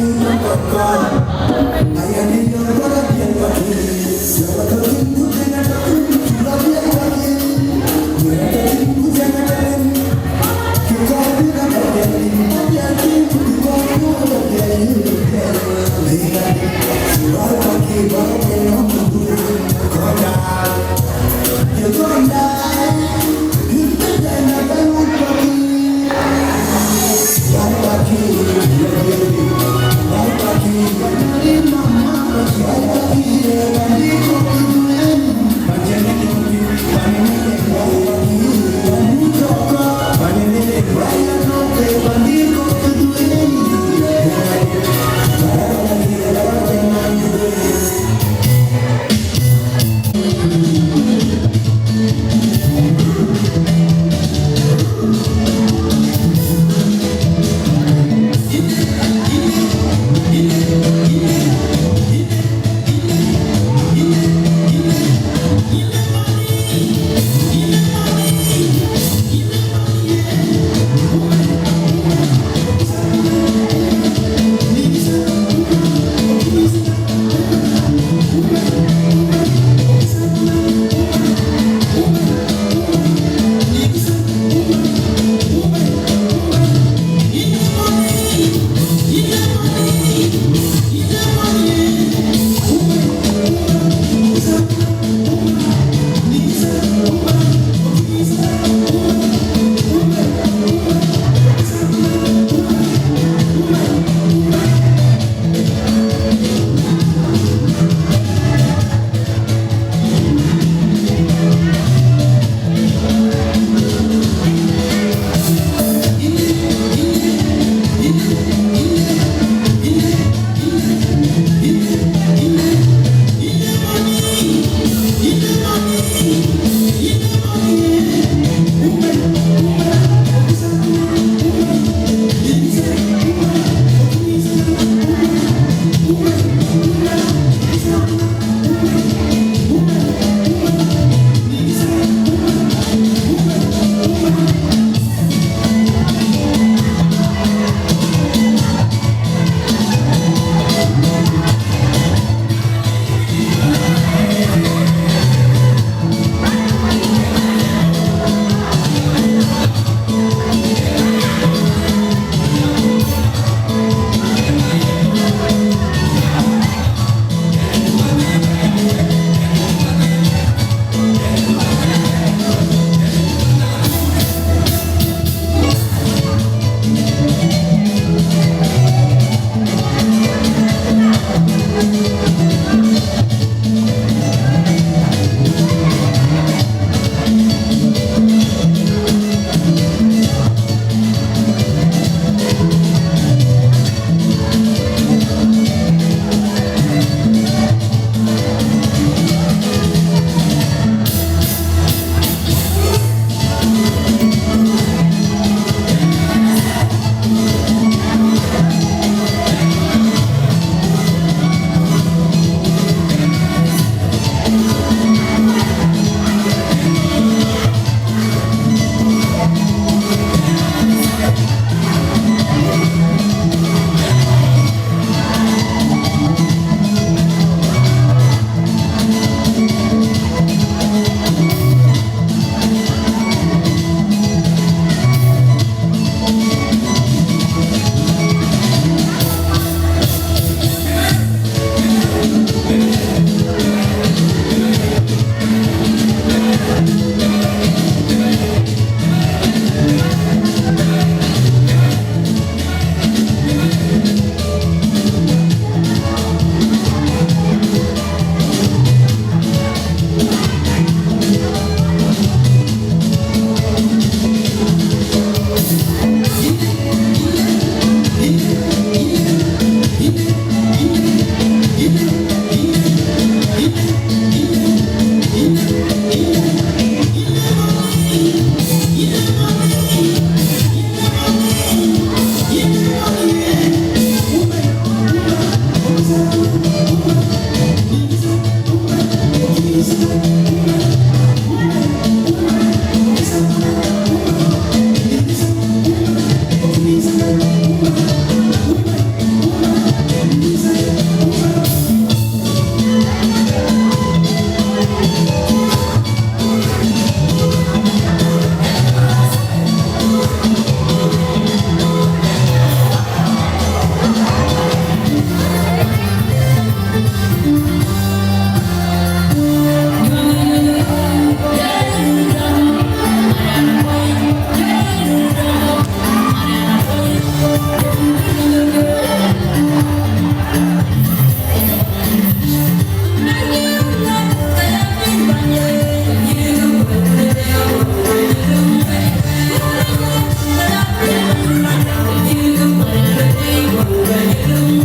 You're Thank you.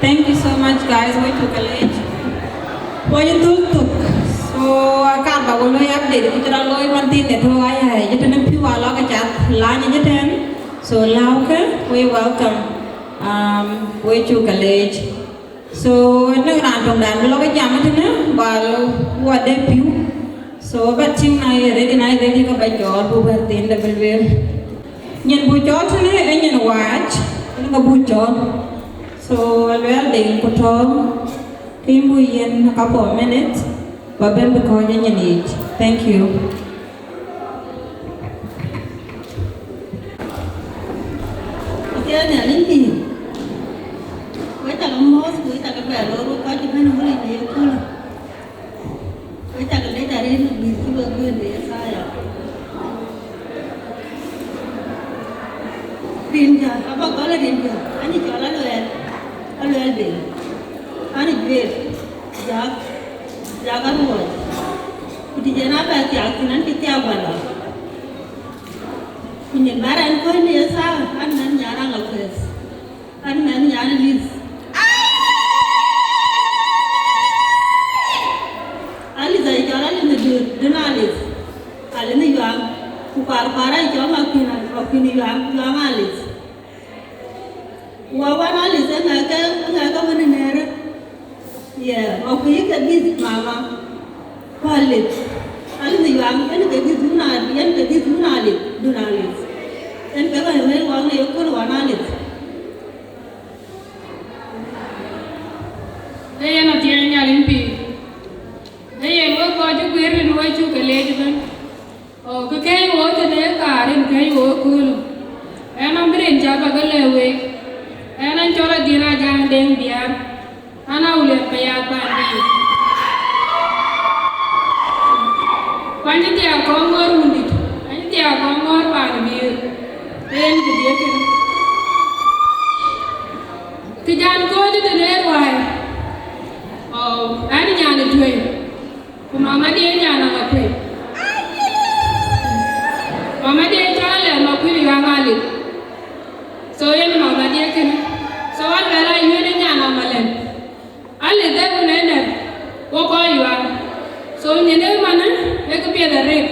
Thank you so much, guys. Wait to college. Why you took? So I can't go away update. Kita dah loy mantin deh tu ayah. Jadi nanti wala kecat lanya jadi. So lauke, we welcome. Wait to college. So nang rantong dan belum kejam itu na, baru buat debut. So batching ready ke bajor buat tin double wear. Nyen bujor tu ni, nyen watch, ni ke bujor. So well ding potong, timu yen a couple of minutes, babem because nyen age. Thank you. Dia ni ni. Kita lamos, kita kebeloru, kita mana boleh dia pula. Kita kalau dari ni bagus dia saya. Rinja, apa kalau rinja? Ani jualan luar deh. Ani jual, jaga luar. Di jana apa tiap nanti tiap malam. Ini barang kau ni sah, anan jarang lepas, anan jarang lis. Ali saya jalan ini dunalis, ali ni jual, kupar-parai jual makina jual alis. Wawan alis enggak mana nera, ya, aku ikat di mama, palit, ali ni jual, ini kerja dunalis. Dan kalau yang orang ni aku luanalit. Dia nak tiang nyalin pi. Dia yang kau je kuirin wajib kelej kan. Oh, kekai wajib dia karin kekai wajib kul. Enam berin jaga kelewe. Enam corak dina jangan deng biar. Anak uliat bayar pandi. Pandi tiap kongor undit. Pandi tiap kongor pandi. Then dia kan. Kejan kau je terlepas wai. Oh, ani jangan tuai. Mama dia jangan apa. Mama dia jangan apa yang alit. So yang mama dia kan. So ada yang ini jangan amalan. Alit dah pun ada. Pokok yuan. So ni mana? Mereka piada rek.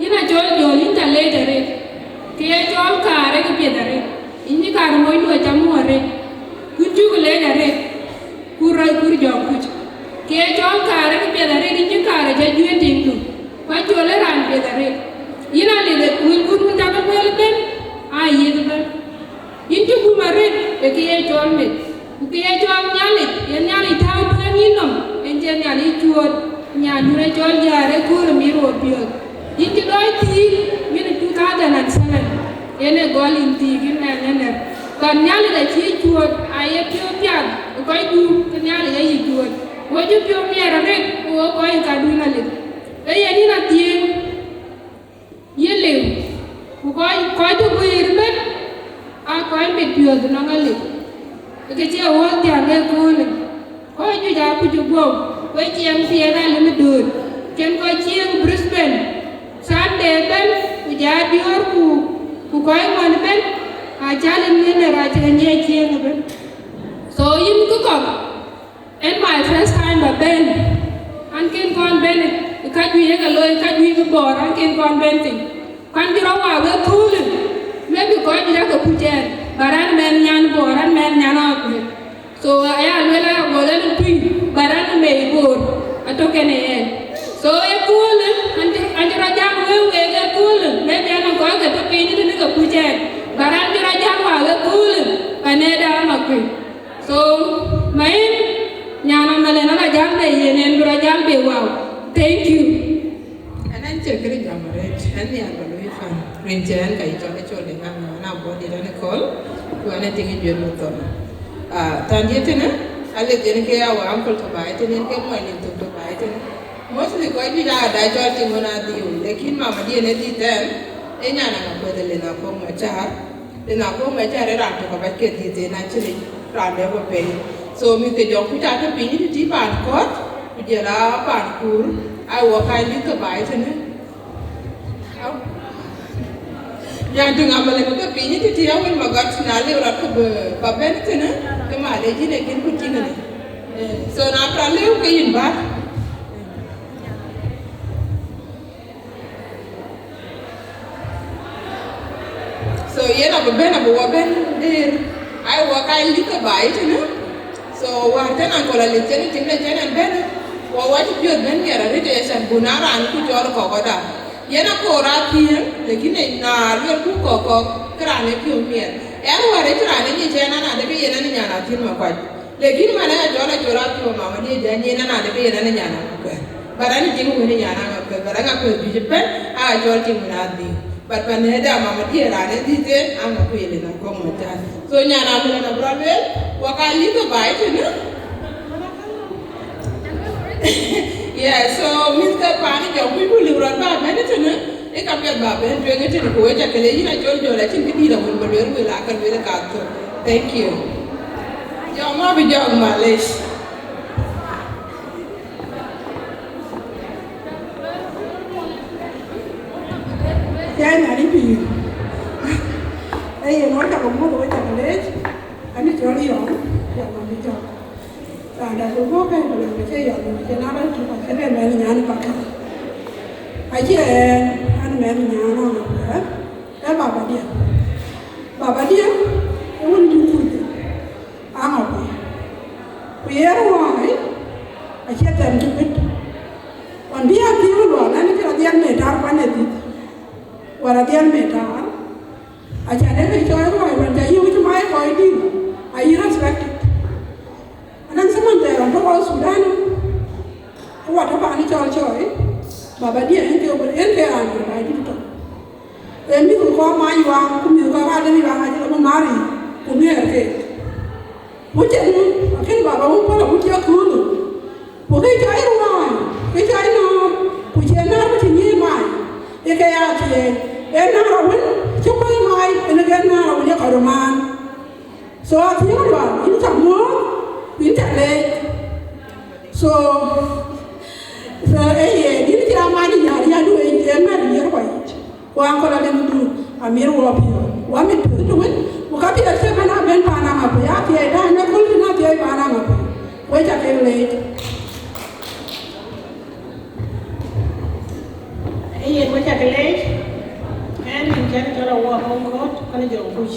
Ina jual ini jalan rek. Kaya jual kare ke piadare, ini kare mau itu aja muare, kunci gule jare, kurjong kuc. Kaya jual kare ke piadare, ini kare aja jual tinggu, kau jual ran piadare. Ini ada kun mencapai pelben, aye tu ber. Ini kumare, kaya jual med, kaya jual nyalit, yang nyalit tahu tuan inom, yang nyalit jual jare kur miru piot. Ini doi ti, ini 2007. Ini golin ti, ini nenek. Kan nyali dah cie jual, ayah pian, kau itu nyali ayah jual. Wajib pian merah rek, kau yang kadu nalit. Ayah ni nak tiang, ye lew. Kau itu bermet, kau yang pian tu nangalit. Kecil awal tiang le golin. Kau itu dah pujuk bom, kau ciang pian alim dur. Ciang kau ciang Brisbane. Sunday ben ujar dior ku koi man ben ajalin ni raja nye chieng ben. So in ku kok and my first time ba ben anken kon ben kajui ka loy kajui ka bor anken kon ben ting kan jiro wa we kulin maybe ko jira ka pujen baran men nyan boran men nyan ok. So ya lela bolan tui baran me bor atokene en. So kulin anjira jam we kulin maybe anak ko ga to pini ni ka pujen baran jira jam wa we kulin paneda makui. So main nyana malena ka jam be yenen dura jam be wow. Thank you. Anan cekri jamaret ani abalo ifan rinjan kai chole chole na body na call ku ana tingi jelo to tandie tena ale jene ke awa uncle to bai tena ke mo ni to bai tena mostly ko bi da chol ti mona di lekin mama di ne di ten e nyana na ko de le na ko ma char le na ko ma char ra to ka ba ke di te na chiri ra le bo pe so mi te jong ku ta ta pi ni ti pan ko dia la pan kur ai wo kai ni to bai tena yang tu ngambil itu pi ni ti ti awal magat na le ra ko ba ben tena kama da ji ne kin kuci ne so na prale ko yin ba so yena ba bena ba ben der ai wa kai lika bai tene so wa tana ko la le tene tene tene ben wa wa ti bio ben yara re de san bunara an ku jor ko ko da yena ko ra ti le gine na le ku ko ko kra ne ki o mier er wa re tra ne ni tena na de bi yena ni nyana ti ma kwa le gine ma na jora jora ti o mama ni de ni na de bi yena ni nyana ko barani ti ko ni nyana ko baranga ko bi ben a jor ti mu na di but when they are mama dear and it I'm not feeling a common time. So Yana will a brother, what I leave a bite, you know? Yeah, so Mr. Panic, your people live right by medicine, they come get back and drink it in the poet. I told you, I think you need a woman will lack and with a cat. Thank you. Your mom be young, Malish. Cái này đi vì đây nói cả một mối chẳng lẽ anh đi cho đi rồi giờ mà đi cho đã có vô cái mà mình chơi rồi mình chơi nó đó chúng ta cái này mẹ nhà nó bạc ai chứ anh mẹ nhà nó nữa cái bà đi cái vấn đề gì ăn học bây giờ ngoài ai chơi tiền chụp ít còn đi ăn thì nó bảo anh cái tiền mẹ đào quan này Wara dian metar, aja deh coy boy, wanda you itu mai boy di, I respect it. Anang sementara untuk orang Sudan, awak apa ani coy, bapa dia yang kau berenteran, mai di tu. Emi tu kau mai wang, kumi kau ada ni wang aja kau mari, kumi erke. Bukan, akhir bapa pun pada bukan kulu, bukan coy rumah, bukan coy no, bukan na bukan ni mai. Kaya tiye na rawin chumay mai enagan na rawin ya karuman so tiye ba in tammo in tale so din ti amani ya du e na di ro ko an ko la dem du amir wo bi wa mi du wen ko ka bi se bana ben pana ma ya tiye da na ko na tiye pana ma ko ja ke le Ian với cái lễ em mình chơi cho là hoa không có con dầu vui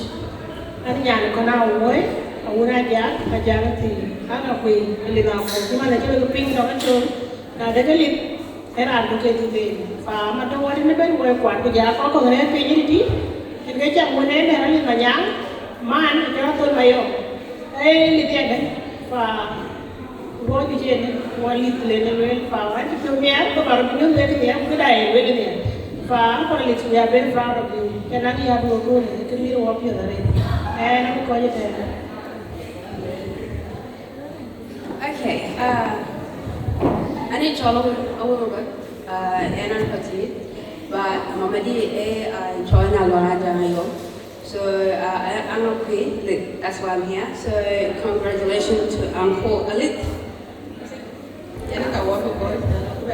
anh nhà này con nào mới ông ra giá và giá thì khá là quyền liền nào cũng nhưng mà là chơi cái pin đó cái trường là để cái liền cái làm được cái gì và mà đâu đến bên ngoài quản của giá có còn cái pin như thế thì cái chậm muốn đến này nó liền là nháng mà anh cho tôi mày không đây liền tiền đấy và Gua kijen, gua lihat lele fawan, itu biar tu baru minum dia tu yang kedai beli ni. Fawan kalau lihat dia ben proud of you. Kerana dia dua tu, itu ni ruang dia dari. Nak kau je tak? Okay. Ani cholo awal buat. Enan pasti. But mama dia cholo nak luar jangan. So I'm okay. That's why I'm here. So congratulations to Uncle Alit. Yana ka wa ko ba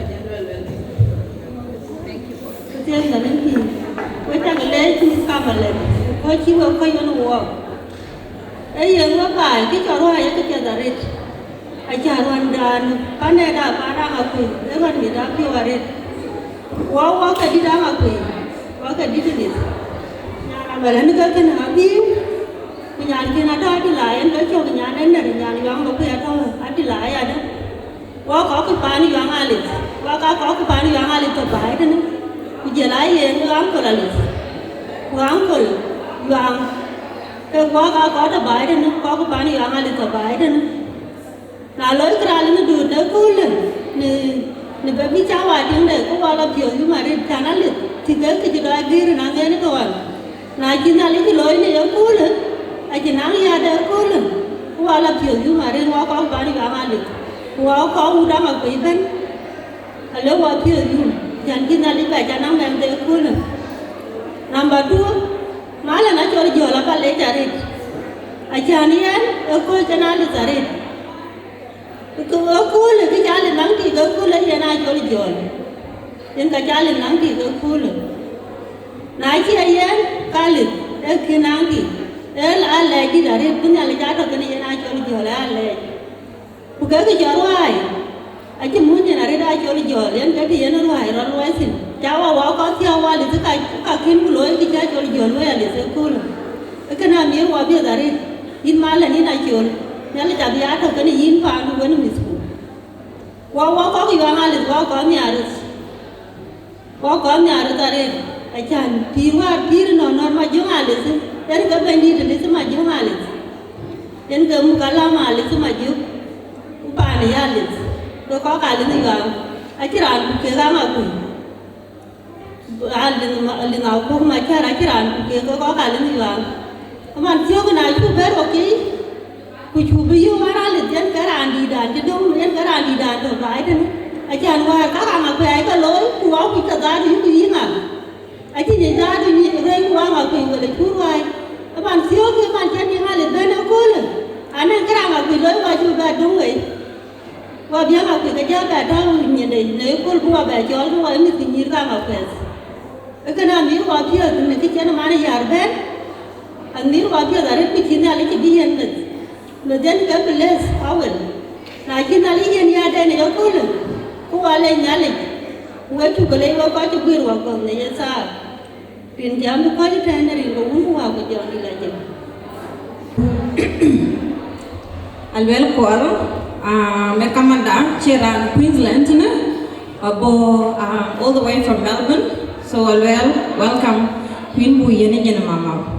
jan wel thank you for Ketian dan nanti, kita kelihatan di kamar kau cium kau yang luar. Yang apa? Kita orang yang kita dari ajaran dan Kanada barang apa? Lepas ni dah keluarin. Wah kadi dah apa? Wah kadi tu ni. Malah ni kalau kena habis, penyanyi ada di lain, kalau cakap penyanyi ada penyanyi yang apa ada di lain ada. Wah kau ke pani yang alit, wah kau ke pani yang alit tu baik kan? Ujian yang angkol alit, angkol yang, wah kau tu baik kan? Kau ke pani yang alit tu baik kan? Lalu kerana ni duduk nak kulen, ni babi cawan yang dek, kau kalau pion tu mari jangan alit, tiga kecil lagi renangnya ni kawan. Najin ali ki loy ne yakul aje nang ya da kul wala pio yu mare wa ko bani ga mali wa ko uda ma pe ben ale wa pio yu jan kin ali ba janang mem de kul number 2 mala na chor jola pa le jare aje anian ko janal jare ko kul ki jale nang ki ga kul ya na chor jol yen ka jale nang ki ga kul na chi ayen kalit e kinangi el ale di dari punya le jatuh kena yana coli jol ale bukan ke jorwai aja munya nari dah coli jol yang jadi yana ruai ruai sin jawa wa kau tiaw wa le tu kakin buloi kita coli jol wa le sekul kena mir wa biar dari in malah ni nak col nyala jadi jatuh kena in pandu kena misku wa kau kiwang ale wa kau ni harus dari aja pir non majung ale sin yan ka bendi de lisa maju halis yan ka mukala malis maju upani yalis to ko kali ni ga akiran ke ga ma ku alin au ko ma kara akiran ke ko kali ni ga man tiyo na ku ber okay ku chu bi yo mara le yan kara andi dan de dum yan kara andi dan to bai de ajan wa ka ma ku ai ka loy ku au ku ta da ni ku yinga aji ni da ni rei ku ma ku le ku ruai bạn siêu cái bạn chân như hai lần bên nó cố lên anh em cái nào mà quỳ lối qua chú bà đúng rồi qua biếng mà quỳ cái cháu bà đâu nhìn này nếu cố qua bà cháu cũng qua em thì nhìn ra mà quỳ cái nào miếng qua phía thì cái chân mà nó già bên anh miếng qua phía là cái chuyện này cái gì hết nó dân cái place awal là chuyện này cái gì đây này nó cố lên qua lên nhà lên qua chú cái lấy qua chú quỳ qua còn này sao Pin jam tu kau jadi trainer ini kau umum aku jangan dilajar. Alwell call mereka mandang Cheran Queensland na all the way from Melbourne. So Alwell welcome Queen Bu Yene Jena Mama.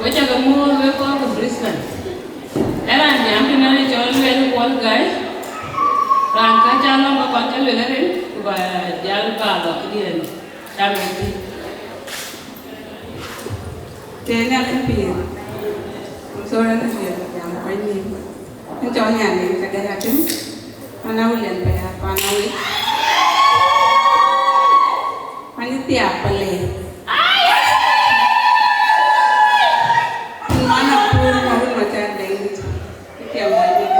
Wacha kamu we ko ko Brisbane. Era nyam na ni chol le ko gai. Ran ka chalo ko kon chal le ren ba jal ba lo dien. Tamati. Tena kan pia. So na pia yang ko ni. Ni cho nhà ni ka ga tin. Ana ulen pa ya pa na wi. Ani tiap pale. Mana pun mau macam ni. Tiap wajib.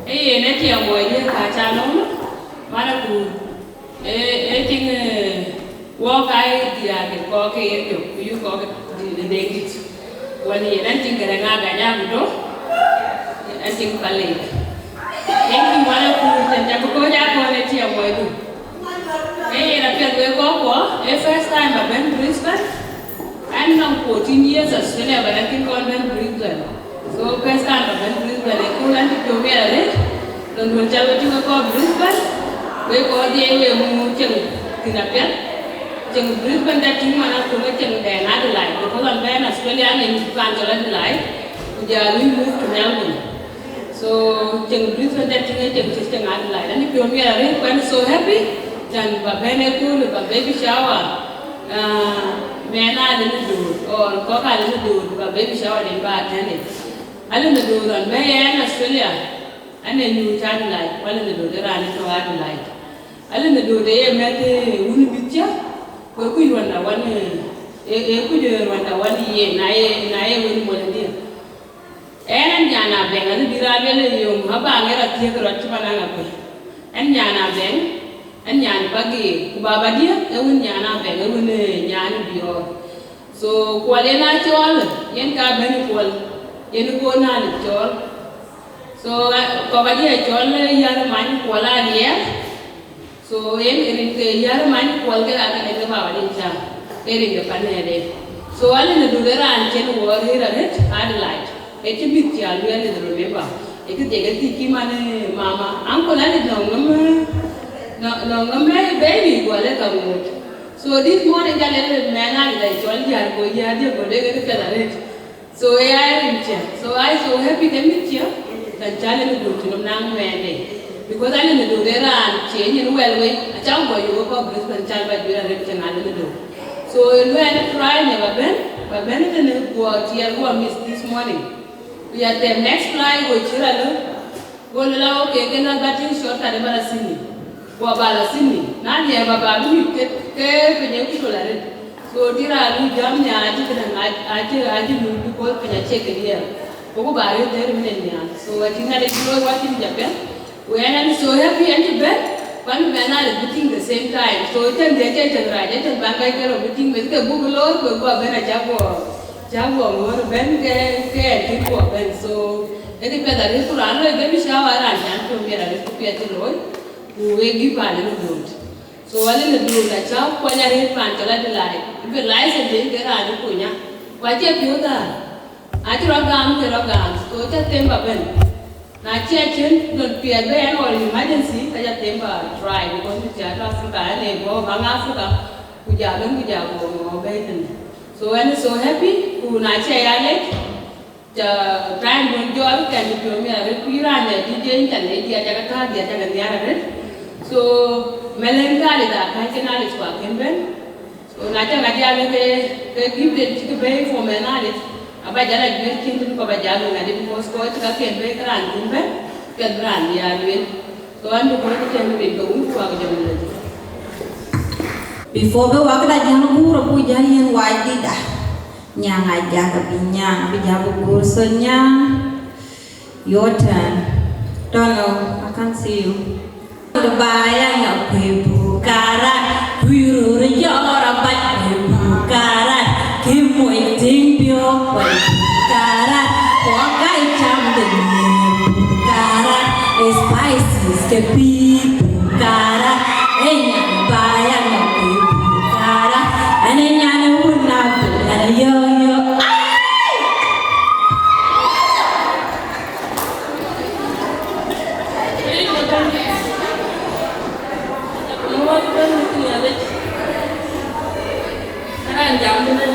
Ene tiap wajib ka chalo. Mana pun. Ting wo kai dia ke ko ke yo yu ko de dengit. Wani dan ting gara nga ga do. Ting pale. Yang mana pun jangan ko ja ko ne tiap wajib. Na pia ko ko first time I went Brisbane and now 14 years Australia but I think I went Brisbane. So first time I went Brisbane ko lan to me ale don don jago ko Brisbane we ko dia we mu cheng tinapia cheng Brisbane da ting mana ko cheng de na de lai ko lan ben Australia ni kan jo lan lai ko ja we move to Melbourne. So cheng Brisbane da ting cheng Adelaide and if you me ale I'm so happy dan babene cool baby shower mena le do or ko ka le do baby shower din ba tane ale le do ran me en Australia ane new child like wala le do ran to Adelaide ale le do de me te uni bitya ko ku wala wan ku de wala wali ye na ye woni mo le dia en nyana ben ale birabe le yo haba ngera tie ko rat mana ngape en nyana ben en nyani bagi kubaba dia ewun nyana be ewun nyani biyo so kwale na chol yen ka ben kwal yen ko na ni chol so ko ba dia chol yar man kwala dia so yen erin ke yar man kwal ke aka ne ba wa din cha erin de panne de so ale ne du ran chen wo hira het Adelaide e ti bit ya lu ne de remember e ke de ti ki mane mama anko la ni no baby go le ka mo so this morning I let man I join ya go ya de go le ke ka le so I am so I so happy to meet you that jale me do to na mende because I le do there and change in well way a chang go you go Brisbane chal ba jira le chang ale do so you and try never ben ne go ti go miss this morning we are the next flight go chira go la okay ke na batting short ta de bara sini wa bala sini nani ya baba mi ke penye kutola re so dira lu jam nya ati kana ati lu ko penye cheke dia ko bare der minenya so ati na le lo wati jape we are so happy and bed when we are meeting the same time so ten de ten raja ten bangai ke meeting me ke bugulo ko bena jago mo ben ke ti ko ben so edi peda re kurano e baby shower ran to mera re ko piati loy we give a little good. So wale le do la cha kwa nya re pan to la de lai. If lai se de ke ra ni punya. Wa che pyo da. A ti ro gam so cha temba ben. Na che chen don pia be an or emergency ka ja temba try because we cha Africa ne go bang Africa ku ja go be ten. So I'm so happy ku na che ya le ja brand don jo al ka ni pyo me re ku ira ne DJ internet dia ja ka dia ja ga dia re. So melancholy da kai kenali kwa kemben so na cha ngadi ale ke give the to pay for menali aba jala gwer kin ko ba jalo ngadi ko ko ka kembe kran kumbe ke brand ya lwe so andu ko ke tembe ko kwa ga jamle before be wakda jang buro pu jayen wajida nyang aja ka binyang bi jabu kursonya your turn don't know I can't see you the bayang ya bukara biru rejora bat bukara kimu ting pio bukara wakai cham de bukara spices ke pi bukara enya bayang ya bukara anenya na una bukara yo Jam dengan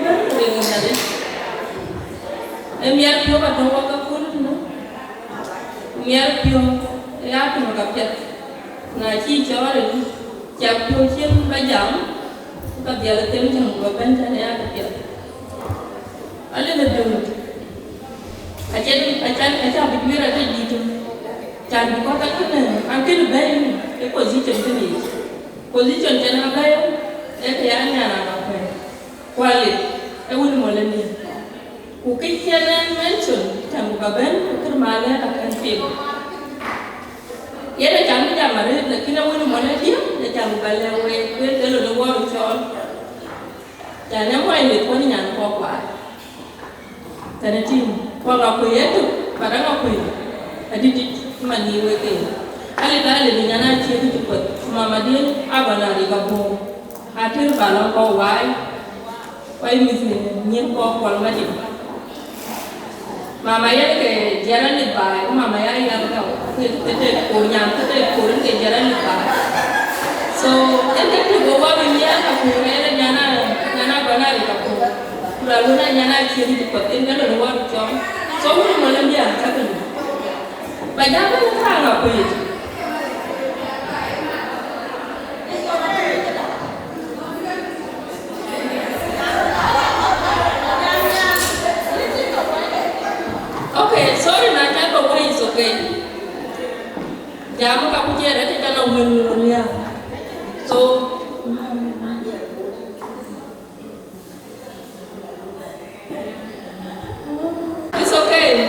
ben de ngale miar pio ka to ka pun no miar pio ya to ka pet na chi chaware ni chap pio chen ba jam ka dia le tem jang ba ben ta ya ka pet ale na de acha bidwira ta jitu chan ko ta kana an kin bay e position ni position tena bay e ya nya na ba ko kwale e wul mo le ni ku kichana mention chan ba ben kur mala akan pin yada chan ja mare la kina wul mo le dia na chan ba le we de lo no wo chon chan na mo ile ko ni nya ko kwa tana tim kwa ga ko yetu para ga ko aditi mani wete ale dale ni nyana chi tu ko mama dia abana ri ga bo hatir bala ko wai misi nyin ko kwal ma di mama ya ke jaran ni ba mama ya ga te ko nyam te ko rin ke jaran ni ba so ente ku go ba mi ya ka ku re nyana bana ri ga bo lalu nyana chi tu ko en ga lo wa chon so mo le dia ka tu banyak kan apa itu okay sorry nak apa why is okay jamu kamu tiada kita nak menurunnya so it's okay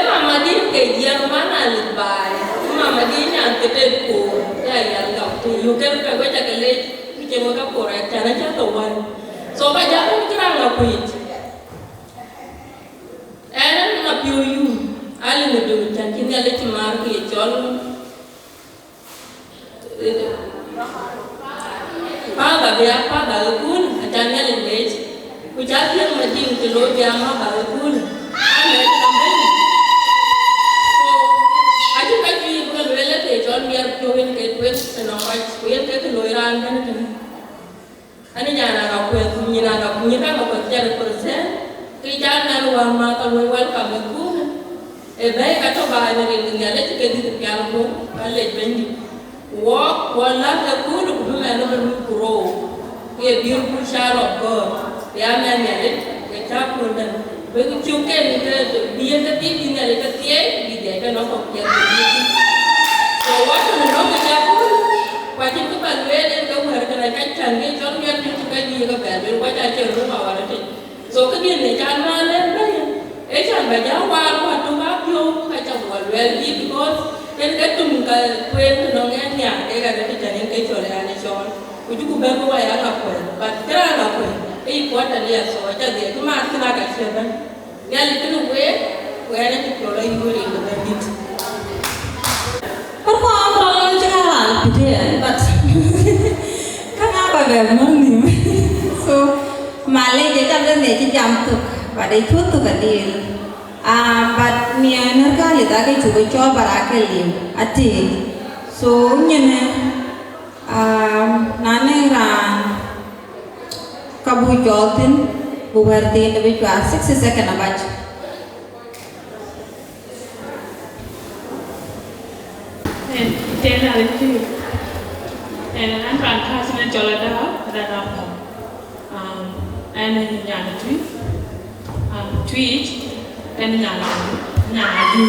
mama di ke dia mana lebai mama di nya kete ko ya ya ga tu you can ka go ta kale ki je mo ka ko ra ta na cha to wan so ba ja ko kira nga ko it na piu yu ali ne do ta ki ne le ti mar ki chol pa ba kun ta ne le le ku ja ki ma di ki lo ja ma ba kun ale ta biar tuhin ke tuhin senawai kuil ke keloiran kan ani jana ka kuil kunyina ka kerja persen kijana luar mata luar kamu ku bai ka to ba ne ni ngale ke di pian ko ale bendi walk wala ka ku du ku me no mu kuro ke beautiful shower of god ya me ne ke ta ku dan bai ku chuke ni ke dia ke ti ni ale ke tie di dia ka no ko ke so watu ndogo japo wajib tu balwele ndo harkana kachange chon yar tu ka ji ka balwele wacha cheru ma warate so ka din ne chan ma le ne e chan ba ja wa tu ba pyo ka cha balwele because ken ka tum ka kwen no nge nya e ga de chan ke chole ani chon uju ku ba ko ya ka ko ba tra na ko e ko ta le so wacha de ku ma kana ka cheba ya le tu we ne ti pro la yuri ndo ba dit Perempuan jalan gitu but kenapa memang nih so malah dia kan nanti jam tu pada itu kadil but ni anak kali tak cuba coba rakeli ati so nyene nane ran kabu joltin buberti tapi cuma 6 second aja Tena itu, an fantastic na jolada dan apa, an nyana tweet, an nyana du.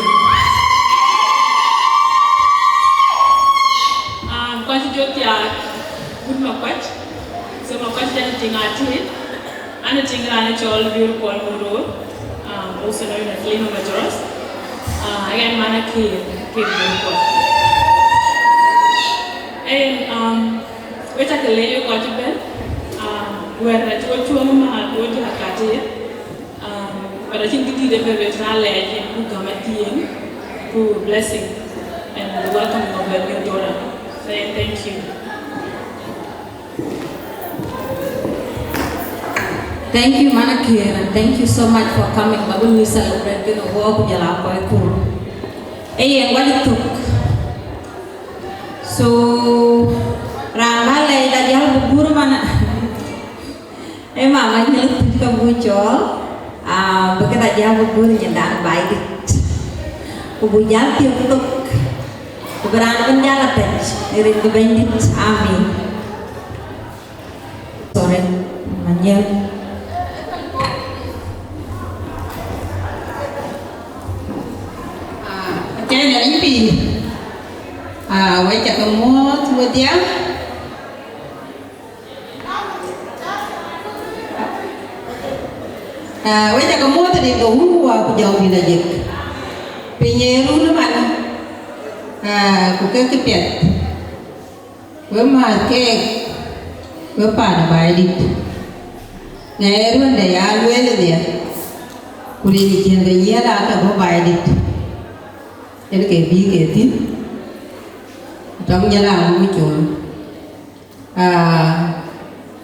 Kau sejauh tiada good makwat, so makwat dan tinggal tit, ane tinggal ane jol biru kual muru, also known as Lino Majoros, agan mana kir biru kual. Weta kelele kwa tiben wera chua mama do to hakati pada chingi de be na leje ku gamatien ku blessing and welcome of your new daughter say thank you. Thank you Mana Kira, thank you so much for coming. Bagus we celebrate you know walk jala ko ku yang wali tuk so rangga le da jal bubur mana mama nyel ka chol bekerja jam berburu nyendang baik Ubujal tiap tuk keberangan jalan dari kebendit amin sore manjel Cái này đánh pin quay chặt cái mua thua tiếng quay chặt cái mua thì đi đủ của dầu thì là gì vì nhẹ luôn đó bạn của cái biệt với mà cái với bạn bài đi ngày luôn để ăn luôn là gì của đi trên cái nhẹ là cái có bài đi cái bi cái tím trong nhà làm mới chuột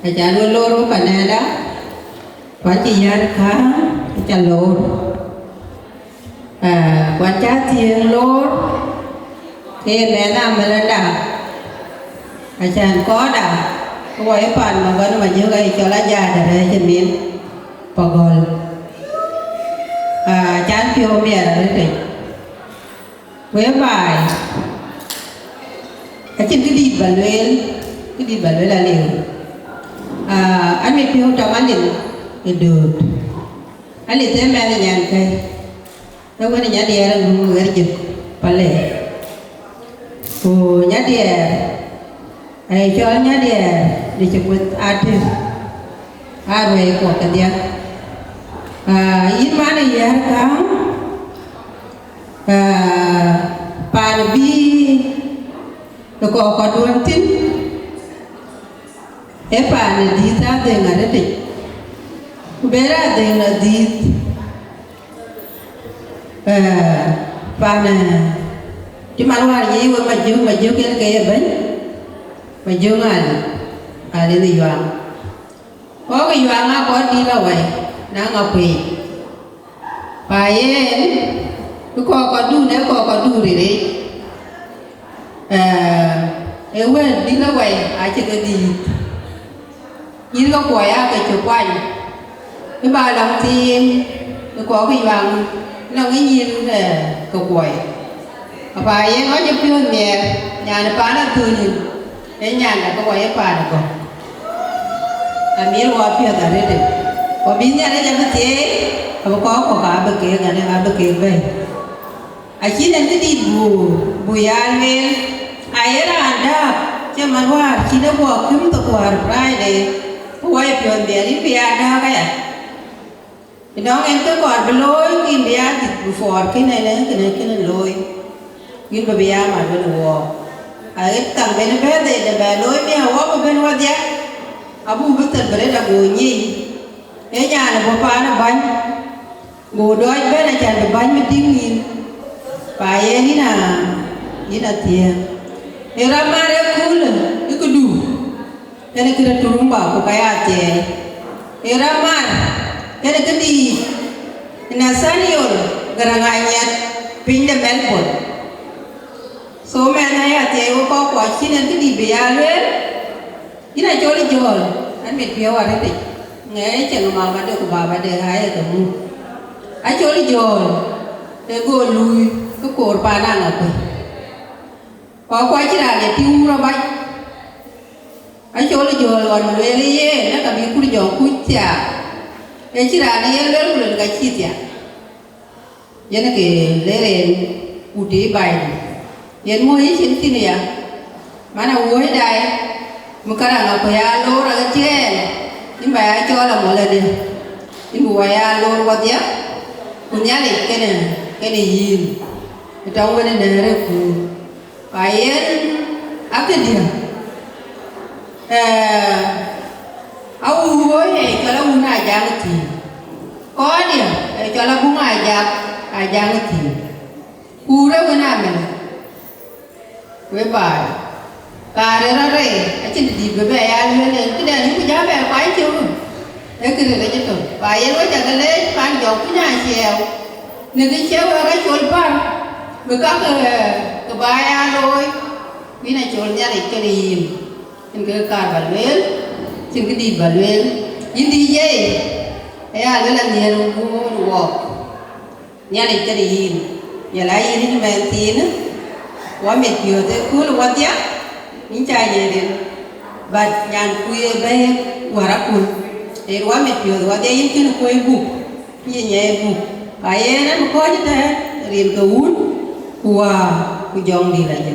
cái cha luôn luôn cái này đó quá chỉ ra khá cái cha lô quá cha tiền lô thì mẹ làm mà lên đà cái cha có đà cái quay bàn mà vẫn mà nhớ cái cho lá già để đây trên miếng bò gòi cha phiêu mẹ là đấy với bài ở trên cái đi bà lưới là liền anh biết phiêu trong anh liền được anh liền thấy mẹ là nhàn cây đâu có nhà đẻ là người giật bà lệ của nhà đẻ ai cho nhà đẻ đi chụp với rồi của cái đẻ ít má này giá kháng bà bi nó có đuôn tin bà này đi ra đây ngã đấy bé ra đây là đi bà này chứ mà nó là gì mà chưa cái bánh mà chưa ngài đi đi vào có cái vào có đi đâu vậy nó ngọc quỳ bà ấy có đu nếu có đu thì đấy em quên đi đâu vậy ai chưa cái gì nhìn có quay cái chỗ quay cái bà làm thì có cái vàng nó cái nhìn là có quay bà ấy nói cho phiêu mẹ nhà nó bán là từ nhìn cái nhà là có quay bà là có là miếng hoa phiêu tại đây có miếng nhà đấy cho cái chế có cả bậc kia cái này bậc kia về chỉ nên cái đi bù ăn về ai ra ăn đó chứ mà hoa chỉ nó qua kiếm tao qua rồi đấy quay phiền về đi về ăn đó cái thì đó em cứ còn bị lôi cái về ăn thì phọt cái này lôi cái về ăn mà bên hồ cái tầng bên bên đây là về lôi mấy hoa bên hoa giá abu betul berada bunyi cái nhà là một pha nó bánh ngủ đói bên là chả được bánh mới dingin phải như là tiền nếu ra mà để cool itu du jadi kita turun bawah kayak aja nếu ra mà jadi cái đi nasaniol garanganya pindah Melbourne so mana ya teh có quả chi nên cái đi về lên cái này cho đi chơi anh biết phiếu à đấy nghe chẳng mà được của bà để hai ở tầm anh cho đi chơi để cô lui cái cổ bà đang ở đây có quay chỉ là để tiêu ra bay anh cho đi chơi còn về đi ye nó cả bị cùi giò cùi chả để chỉ là đi lên lên cái chi chả vậy nó kì lấy lên udi bay vậy mua hết chuyện gì này mà nào mua hết đây Sekarang apa ya lor agak kecil, ini bayar jual lah mulai ni, ini bayar lor buat dia, punya ni kena yin, kita orang ni dah aku, bayar apa dia, awak ni kalau guna ajang ti, kau dia kalau guna ajang ti, kurang guna mana, berapa? Kare rare, aci di bebe ya lele, kita ni punya bebe apa itu? Ekor ada je tu. Bayar wajah kale, pan jauh punya siapa? Negeri siapa orang jual pan? Mereka ke bayar loi, bina jualnya ikan lim, ikan kar balwel, ikan di balwel. Ini je, ya lula nian ku walk nian it kadi yin ya la yin ni men tin wa met yo te ku lu wat ya ni cha ye den ba nyan ku ye be wara ku e wa met yo wa de yin kin ku bu ye nye bu ba ye na ko ji te rim to un wa ku jong di la je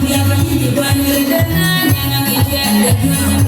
Dia bani di bani dana, nyanyi dia